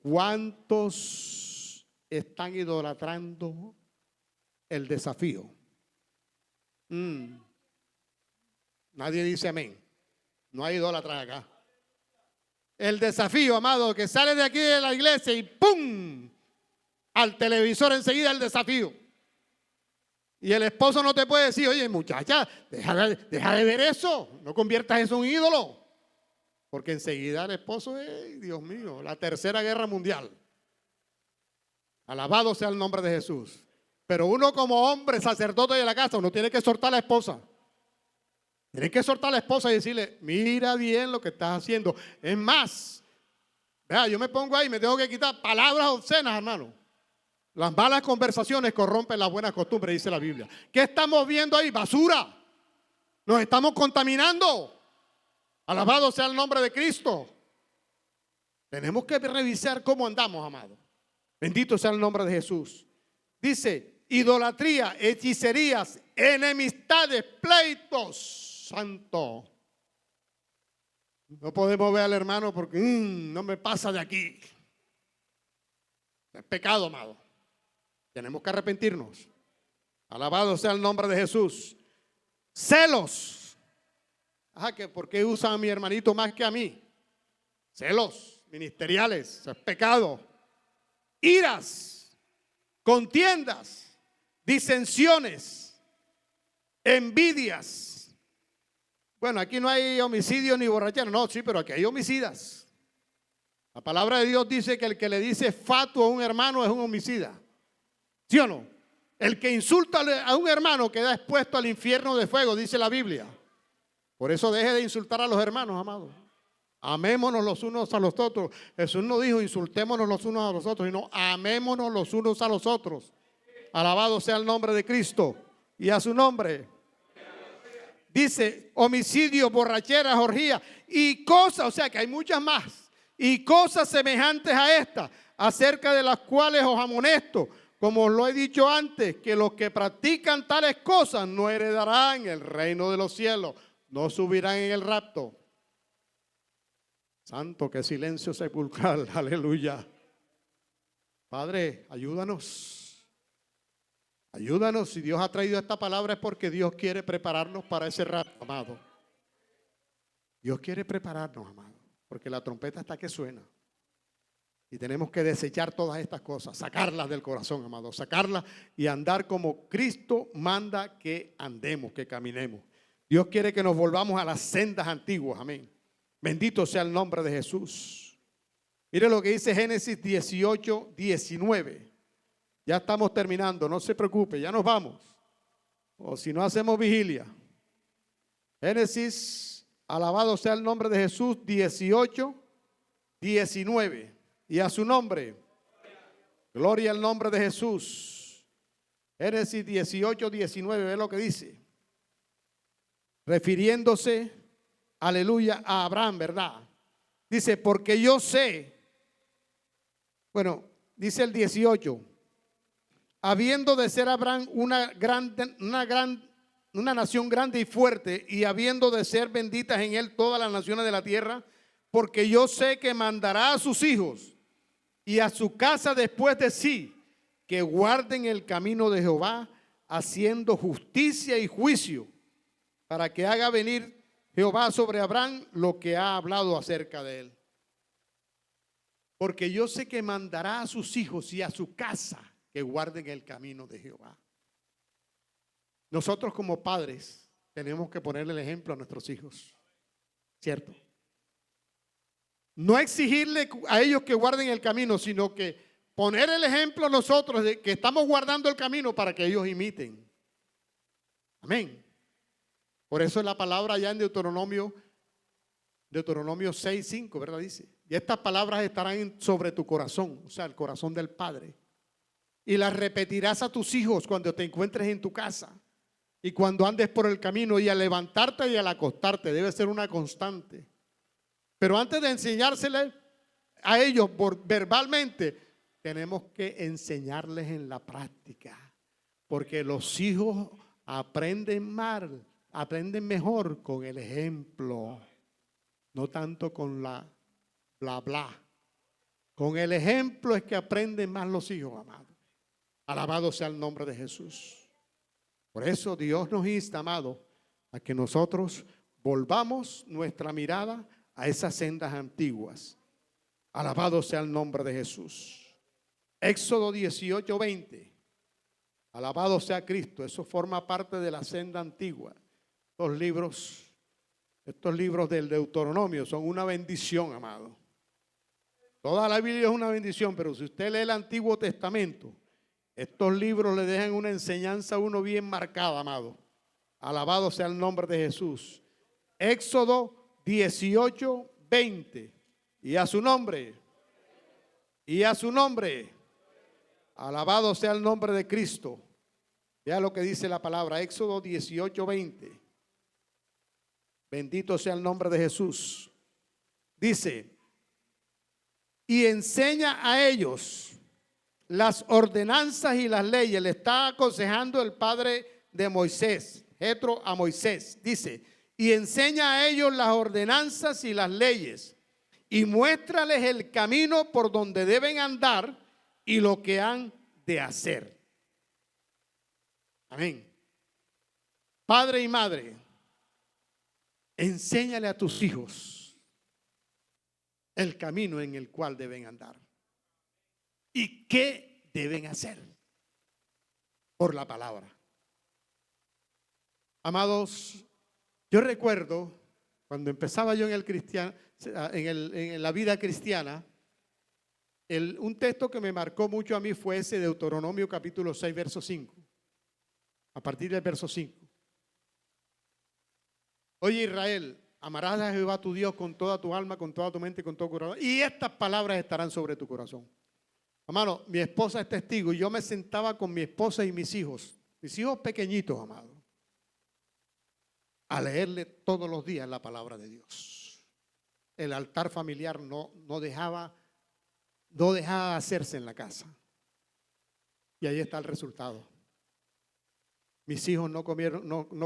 ¿Cuántos están idolatrando el desafío? Nadie dice amén. No hay idólatras acá. El desafío, amado, que sale de aquí de la iglesia y ¡pum! Al televisor enseguida el desafío. Y el esposo no te puede decir, oye muchacha, deja de ver eso, no conviertas eso en un ídolo. Porque enseguida el esposo es, Dios mío, la tercera guerra mundial. Alabado sea el nombre de Jesús. Pero uno como hombre, sacerdote de la casa, uno tiene que exhortar a la esposa. Tiene que exhortar a la esposa y decirle, mira bien lo que estás haciendo. Es más, vea, yo me pongo ahí y me tengo que quitar palabras obscenas, hermano. Las malas conversaciones corrompen las buenas costumbres, dice la Biblia. ¿Qué estamos viendo ahí? Basura. Nos estamos contaminando. Alabado sea el nombre de Cristo. Tenemos que revisar cómo andamos, amado. Bendito sea el nombre de Jesús. Dice, idolatría, hechicerías, enemistades, pleitos. Santo. No podemos ver al hermano porque no me pasa de aquí. Es pecado, amado. Tenemos que arrepentirnos. Alabado sea el nombre de Jesús. Celos. Ajá, que ¿por qué usan a mi hermanito más que a mí? Celos ministeriales, eso es pecado. Iras, contiendas, disensiones, envidias. Bueno, aquí no hay homicidio ni borrachera, no, sí, pero aquí hay homicidas. La palabra de Dios dice que el que le dice fatuo a un hermano es un homicida. ¿Sí o no? El que insulta a un hermano queda expuesto al infierno de fuego, dice la Biblia. Por eso deje de insultar a los hermanos, amados. Amémonos los unos a los otros. Jesús no dijo insultémonos los unos a los otros, sino amémonos los unos a los otros. Alabado sea el nombre de Cristo y a su nombre. Dice homicidio, borrachera, orgía y cosas, o sea que hay muchas más. Y cosas semejantes a estas, acerca de las cuales os amonesto, como os lo he dicho antes, que los que practican tales cosas no heredarán el reino de los cielos, no subirán en el rapto. Santo, qué silencio sepulcral, aleluya. Padre, ayúdanos. Ayúdanos, si Dios ha traído esta palabra es porque Dios quiere prepararnos para ese rapto, amado. Dios quiere prepararnos, amado, porque la trompeta está que suena. Y tenemos que desechar todas estas cosas, sacarlas del corazón, amado, sacarlas y andar como Cristo manda que andemos, que caminemos. Dios quiere que nos volvamos a las sendas antiguas, amén. Bendito sea el nombre de Jesús. Mire lo que dice Génesis 18, 19. Ya estamos terminando, no se preocupe, ya nos vamos. O si no hacemos vigilia. Génesis, alabado sea el nombre de Jesús, 18, 19. Y a su nombre, gloria al nombre de Jesús. Génesis 18, 19, ve lo que dice. Refiriéndose, aleluya, a Abraham, ¿verdad? Dice, porque yo sé, bueno, dice el 18, habiendo de ser Abraham una nación grande y fuerte, y habiendo de ser benditas en él todas las naciones de la tierra, porque yo sé que mandará a sus hijos y a su casa después de sí, que guarden el camino de Jehová, haciendo justicia y juicio, para que haga venir Jehová sobre Abraham lo que ha hablado acerca de él. Porque yo sé que mandará a sus hijos y a su casa que guarden el camino de Jehová. Nosotros como padres tenemos que ponerle el ejemplo a nuestros hijos, ¿cierto? No exigirle a ellos que guarden el camino, sino que poner el ejemplo a nosotros de que estamos guardando el camino para que ellos imiten. Amén. Por eso es la palabra allá en Deuteronomio 6:5, ¿verdad? Dice, y estas palabras estarán sobre tu corazón, o sea, el corazón del Padre. Y las repetirás a tus hijos cuando te encuentres en tu casa y cuando andes por el camino, y al levantarte y al acostarte. Debe ser una constante. Pero antes de enseñárseles a ellos verbalmente, tenemos que enseñarles en la práctica. Porque los hijos aprenden mejor con el ejemplo, no tanto con la bla bla. Con el ejemplo es que aprenden más los hijos, amados. Alabado sea el nombre de Jesús. Por eso Dios nos insta, amado, a que nosotros volvamos nuestra mirada a esas sendas antiguas. Alabado sea el nombre de Jesús. Éxodo 18:20. Alabado sea Cristo. Eso forma parte de la senda antigua. Estos libros del Deuteronomio son una bendición, amado. Toda la Biblia es una bendición, pero si usted lee el Antiguo Testamento, estos libros le dejan una enseñanza a uno bien marcada, amado. Alabado sea el nombre de Jesús. Éxodo 18, 20. Y a su nombre. Y a su nombre. Alabado sea el nombre de Cristo. Vea lo que dice la palabra. Éxodo 18, 20. Bendito sea el nombre de Jesús. Dice, y enseña a ellos las ordenanzas y las leyes. Le está aconsejando el padre de Moisés, Jetro, a Moisés. Dice, y enseña a ellos las ordenanzas y las leyes, y muéstrales el camino por donde deben andar y lo que han de hacer. Amén. Padre y madre, enséñale a tus hijos el camino en el cual deben andar y qué deben hacer por la palabra. Amados, yo recuerdo cuando empezaba yo en la vida cristiana, un texto que me marcó mucho a mí fue ese de Deuteronomio capítulo 6, verso 5. A partir del verso 5. Oye Israel, amarás a Jehová tu Dios con toda tu alma, con toda tu mente y con todo tu corazón. Y estas palabras estarán sobre tu corazón. Hermano, mi esposa es testigo y yo me sentaba con mi esposa y mis hijos pequeñitos, amado, a leerle todos los días la palabra de Dios. El altar familiar no dejaba de hacerse en la casa. Y ahí está el resultado. Mis hijos no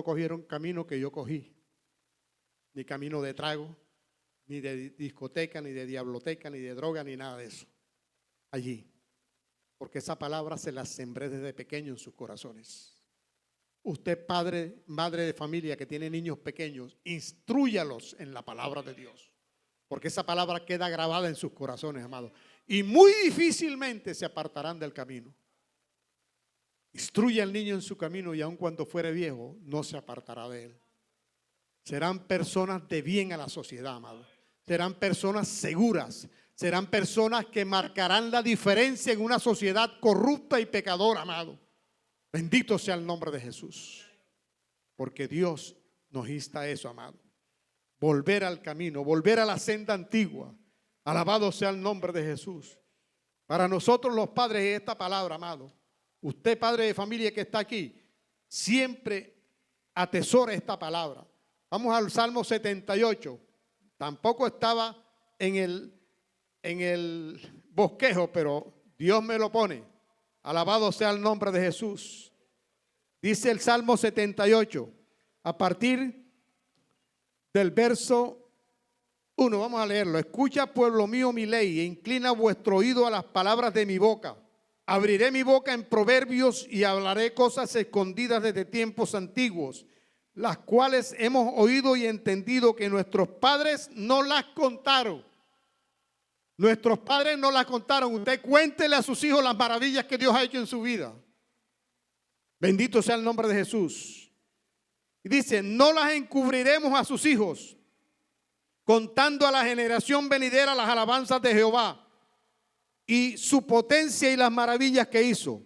cogieron camino que yo cogí. Ni camino de trago, ni de discoteca, ni de diabloteca, ni de droga, ni nada de eso. Allí. Porque esa palabra se la sembré desde pequeño en sus corazones. Usted, padre, madre de familia que tiene niños pequeños, instrúyalos en la palabra de Dios. Porque esa palabra queda grabada en sus corazones, amados. Y muy difícilmente se apartarán del camino. Instruye al niño en su camino y aun cuando fuere viejo, no se apartará de él. Serán personas de bien a la sociedad, amado. Serán personas seguras. Serán personas que marcarán la diferencia en una sociedad corrupta y pecadora, amado. Bendito sea el nombre de Jesús. Porque Dios nos insta a eso, amado. Volver al camino, volver a la senda antigua. Alabado sea el nombre de Jesús. Para nosotros los padres es esta palabra, amado. Usted, padre de familia que está aquí, siempre atesora esta palabra. Vamos al Salmo 78. Tampoco estaba en el bosquejo, pero Dios me lo pone. Alabado sea el nombre de Jesús. Dice el Salmo 78, a partir del verso 1, vamos a leerlo. Escucha, pueblo mío, mi ley, e inclina vuestro oído a las palabras de mi boca. Abriré mi boca en proverbios y hablaré cosas escondidas desde tiempos antiguos, las cuales hemos oído y entendido que nuestros padres no las contaron. Nuestros padres no las contaron. Usted cuéntele a sus hijos las maravillas que Dios ha hecho en su vida. Bendito sea el nombre de Jesús. Y dice, no las encubriremos a sus hijos, contando a la generación venidera las alabanzas de Jehová y su potencia y las maravillas que hizo.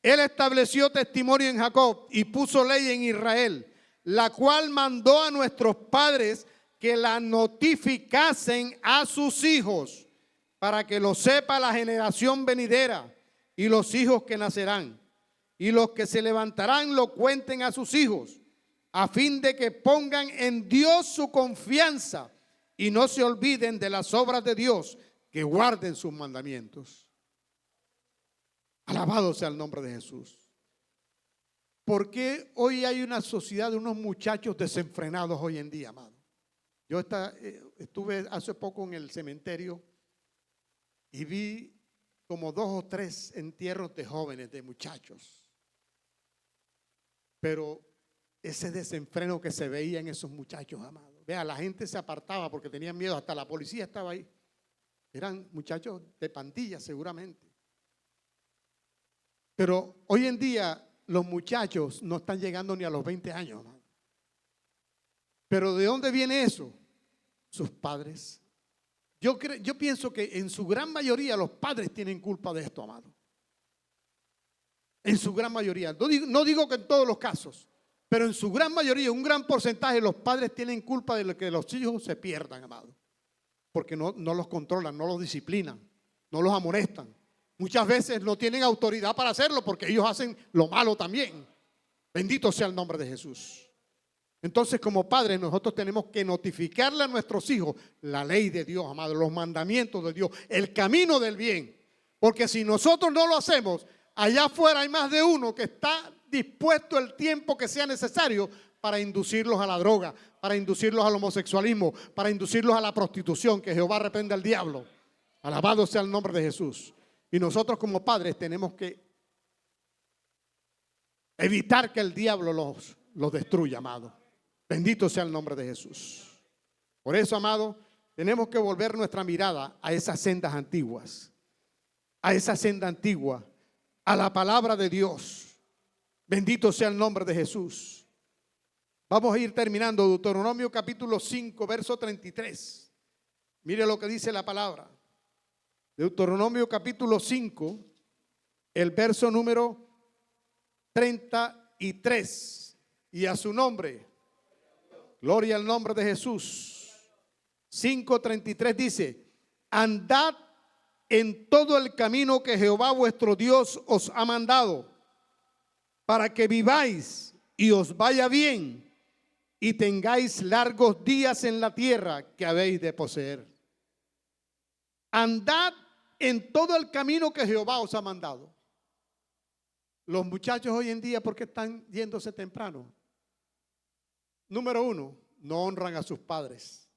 Él estableció testimonio en Jacob y puso ley en Israel, la cual mandó a nuestros padres que la notificasen a sus hijos, para que lo sepa la generación venidera y los hijos que nacerán. Y los que se levantarán lo cuenten a sus hijos, a fin de que pongan en Dios su confianza y no se olviden de las obras de Dios, que guarden sus mandamientos. Alabado sea el nombre de Jesús. ¿Por qué hoy hay una sociedad de unos muchachos desenfrenados hoy en día, amado? Yo estuve hace poco en el cementerio y vi como 2 o 3 entierros de jóvenes, de muchachos. Pero ese desenfreno que se veía en esos muchachos, amado. Vea, la gente se apartaba porque tenían miedo, hasta la policía estaba ahí. Eran muchachos de pandilla seguramente. Pero hoy en día los muchachos no están llegando ni a los 20 años, amado. Pero ¿de dónde viene eso? Sus padres Yo pienso que en su gran mayoría los padres tienen culpa de esto, amado. En su gran mayoría. No digo que en todos los casos, pero en su gran mayoría, un gran porcentaje, los padres tienen culpa de que los hijos se pierdan, amado. Porque no los controlan, no los disciplinan, no los amonestan. Muchas veces no tienen autoridad para hacerlo porque ellos hacen lo malo también. Bendito sea el nombre de Jesús. Entonces, como padres, nosotros tenemos que notificarle a nuestros hijos la ley de Dios, amado, los mandamientos de Dios, el camino del bien. Porque si nosotros no lo hacemos, allá afuera hay más de uno que está dispuesto el tiempo que sea necesario para inducirlos a la droga, para inducirlos al homosexualismo, para inducirlos a la prostitución, que Jehová reprenda al diablo. Alabado sea el nombre de Jesús. Y nosotros como padres tenemos que evitar que el diablo los destruya, amado. Bendito sea el nombre de Jesús. Por eso, amado, tenemos que volver nuestra mirada a esas sendas antiguas, a esa senda antigua, a la palabra de Dios. Bendito sea el nombre de Jesús. Vamos a ir terminando. Deuteronomio capítulo 5, verso 33. Mire lo que dice la palabra. Deuteronomio capítulo 5, el verso número 33. Y a su nombre. Gloria al nombre de Jesús. 5:33 dice: andad en todo el camino que Jehová vuestro Dios os ha mandado, para que viváis y os vaya bien, y tengáis largos días en la tierra que habéis de poseer. Andad en todo el camino que Jehová os ha mandado. Los muchachos hoy en día, ¿por qué están yéndose temprano? Número uno, no honran a sus padres.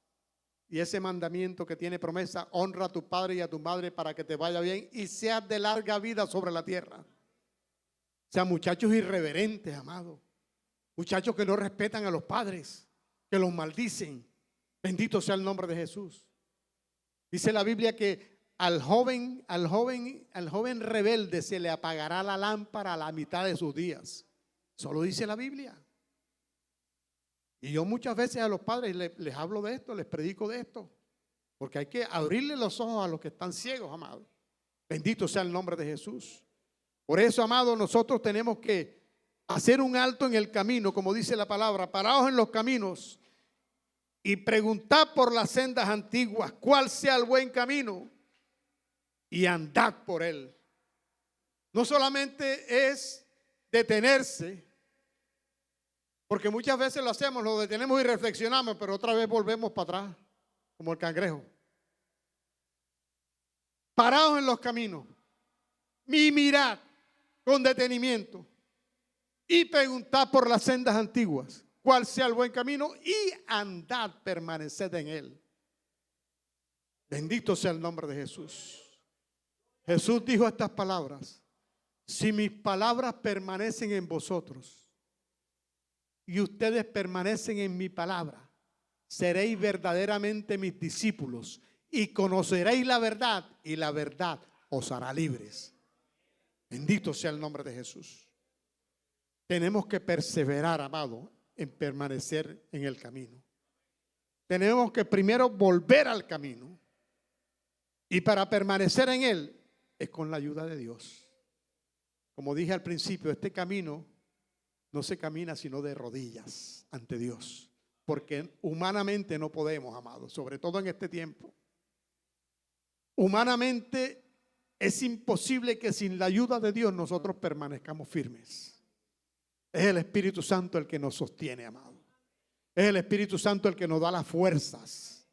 Y ese mandamiento que tiene promesa: honra a tu padre y a tu madre para que te vaya bien y seas de larga vida sobre la tierra. O sea, muchachos irreverentes, amados. Muchachos que no respetan a los padres, que los maldicen. Bendito sea el nombre de Jesús. Dice la Biblia que al joven rebelde se le apagará la lámpara a la mitad de sus días. Eso lo dice la Biblia. Y yo muchas veces a los padres les hablo de esto, les predico de esto, porque hay que abrirle los ojos a los que están ciegos, amados. Bendito sea el nombre de Jesús. Por eso, amados, nosotros tenemos que hacer un alto en el camino, como dice la palabra: paraos en los caminos y preguntad por las sendas antiguas cuál sea el buen camino, y andad por él. No solamente es detenerse, porque muchas veces lo hacemos, lo detenemos y reflexionamos, pero otra vez volvemos para atrás, como el cangrejo. Paraos en los caminos y mirad con detenimiento y preguntad por las sendas antiguas cuál sea el buen camino, y andad, permaneced en él. Bendito sea el nombre de Jesús. Jesús dijo estas palabras: si mis palabras permanecen en vosotros y ustedes permanecen en mi palabra, seréis verdaderamente mis discípulos y conoceréis la verdad, y la verdad os hará libres. Bendito sea el nombre de Jesús. Tenemos que perseverar, amado, en permanecer en el camino. Tenemos que primero volver al camino, y para permanecer en él es con la ayuda de Dios. Como dije al principio, este camino no se camina sino de rodillas ante Dios, porque humanamente no podemos, amados, sobre todo en este tiempo. Humanamente es imposible que sin la ayuda de Dios nosotros permanezcamos firmes. Es el Espíritu Santo el que nos sostiene, amado. Es el Espíritu Santo el que nos da las fuerzas.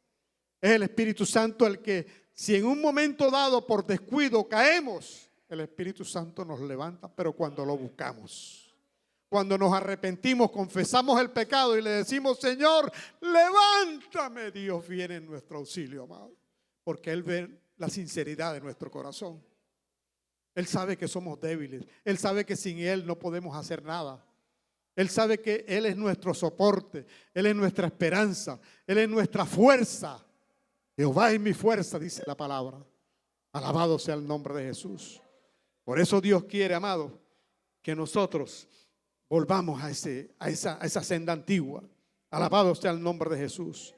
Es el Espíritu Santo el que, si en un momento dado por descuido caemos, el Espíritu Santo nos levanta, pero cuando lo buscamos. Cuando nos arrepentimos, confesamos el pecado y le decimos: Señor, levántame, Dios viene en nuestro auxilio, amado. Porque Él ve la sinceridad de nuestro corazón. Él sabe que somos débiles. Él sabe que sin Él no podemos hacer nada. Él sabe que Él es nuestro soporte. Él es nuestra esperanza. Él es nuestra fuerza. Jehová es mi fuerza, dice la palabra. Alabado sea el nombre de Jesús. Por eso Dios quiere, amado, que nosotros volvamos a esa senda antigua. Alabado sea el nombre de Jesús.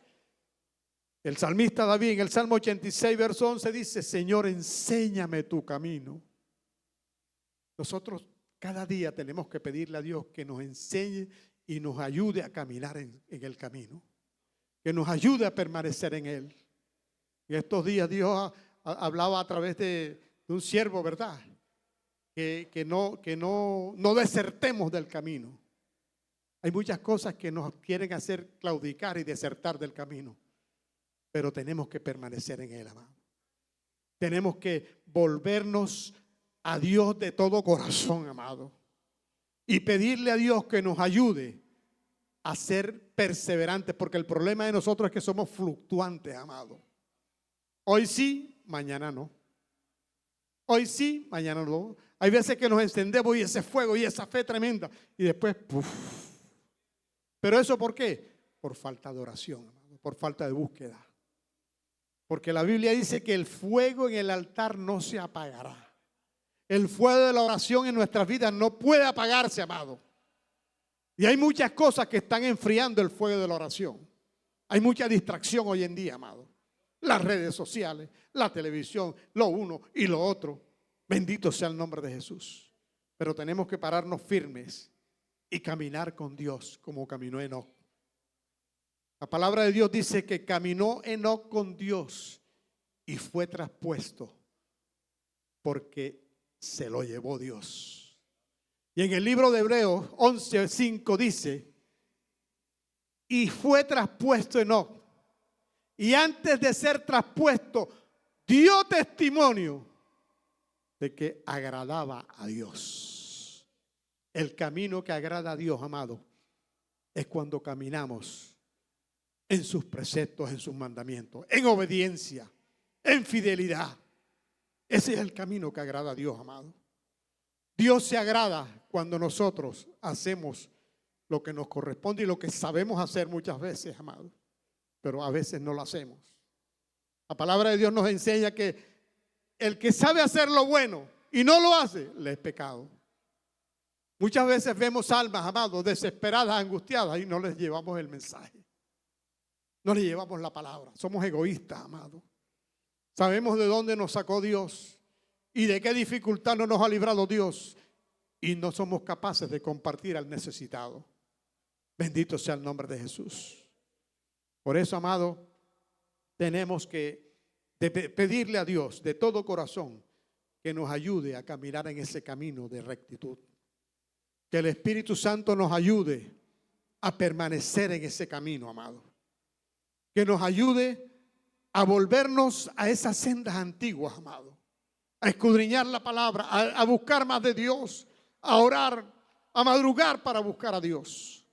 El salmista David en el Salmo 86, verso 11 dice: Señor, enséñame tu camino. Nosotros cada día tenemos que pedirle a Dios que nos enseñe y nos ayude a caminar en el camino, que nos ayude a permanecer en él. En estos días Dios hablaba a través de un siervo, ¿verdad? Que no desertemos del camino. Hay muchas cosas que nos quieren hacer claudicar y desertar del camino, pero tenemos que permanecer en él, amado. Tenemos que volvernos a Dios de todo corazón, amado, y pedirle a Dios que nos ayude a ser perseverantes, porque el problema de nosotros es que somos fluctuantes, amado. Hoy sí, mañana no. Hoy sí, mañana no. Hay veces que nos encendemos y ese fuego y esa fe tremenda, y después, ¡puf! ¿Pero eso por qué? Por falta de oración, amado, por falta de búsqueda. Porque la Biblia dice que el fuego en el altar no se apagará. El fuego de la oración en nuestras vidas no puede apagarse, amado. Y hay muchas cosas que están enfriando el fuego de la oración. Hay mucha distracción hoy en día, amado. Las redes sociales, la televisión, lo uno y lo otro. Bendito sea el nombre de Jesús. Pero tenemos que pararnos firmes y caminar con Dios como caminó Enoc. La palabra de Dios dice que caminó Enoc con Dios y fue traspuesto porque se lo llevó Dios. Y en el libro de Hebreos 11:5 dice: y fue traspuesto Enoc, y antes de ser traspuesto dio testimonio de que agradaba a Dios. El camino que agrada a Dios, amado, es cuando caminamos en sus preceptos, en sus mandamientos, en obediencia, en fidelidad. Ese es el camino que agrada a Dios, amado. Dios se agrada cuando nosotros hacemos lo que nos corresponde y lo que sabemos hacer muchas veces, amado, pero a veces no lo hacemos. La palabra de Dios nos enseña que el que sabe hacer lo bueno y no lo hace, le es pecado. Muchas veces vemos almas, amados, desesperadas, angustiadas, y no les llevamos el mensaje. No les llevamos la palabra. Somos egoístas, amados. Sabemos de dónde nos sacó Dios y de qué dificultad no nos ha librado Dios, y no somos capaces de compartir al necesitado. Bendito sea el nombre de Jesús. Por eso, amado, tenemos que pedirle a Dios de todo corazón que nos ayude a caminar en ese camino de rectitud. Que el Espíritu Santo nos ayude a permanecer en ese camino, amado. Que nos ayude a volvernos a esas sendas antiguas, amado. A escudriñar la palabra, a buscar más de Dios, a orar, a madrugar para buscar a Dios.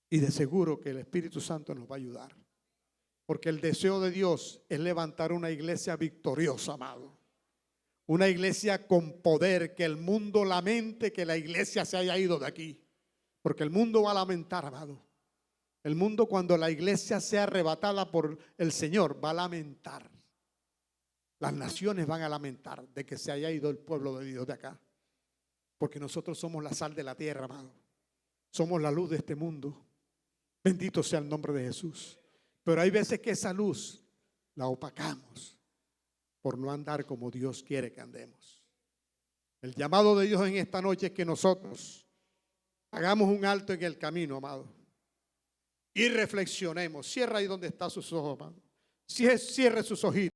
Y de seguro que el Espíritu Santo nos va a ayudar. Porque el deseo de Dios es levantar una iglesia victoriosa, amado. Una iglesia con poder, que el mundo lamente que la iglesia se haya ido de aquí. Porque el mundo va a lamentar, amado. El mundo, cuando la iglesia sea arrebatada por el Señor, va a lamentar. Las naciones van a lamentar de que se haya ido el pueblo de Dios de acá. Porque nosotros somos la sal de la tierra, amado. Somos la luz de este mundo. Bendito sea el nombre de Jesús. Pero hay veces que esa luz la opacamos por no andar como Dios quiere que andemos. El llamado de Dios en esta noche es que nosotros hagamos un alto en el camino, amado, y reflexionemos. Cierra ahí donde están sus ojos, amado. Cierre sus ojitos.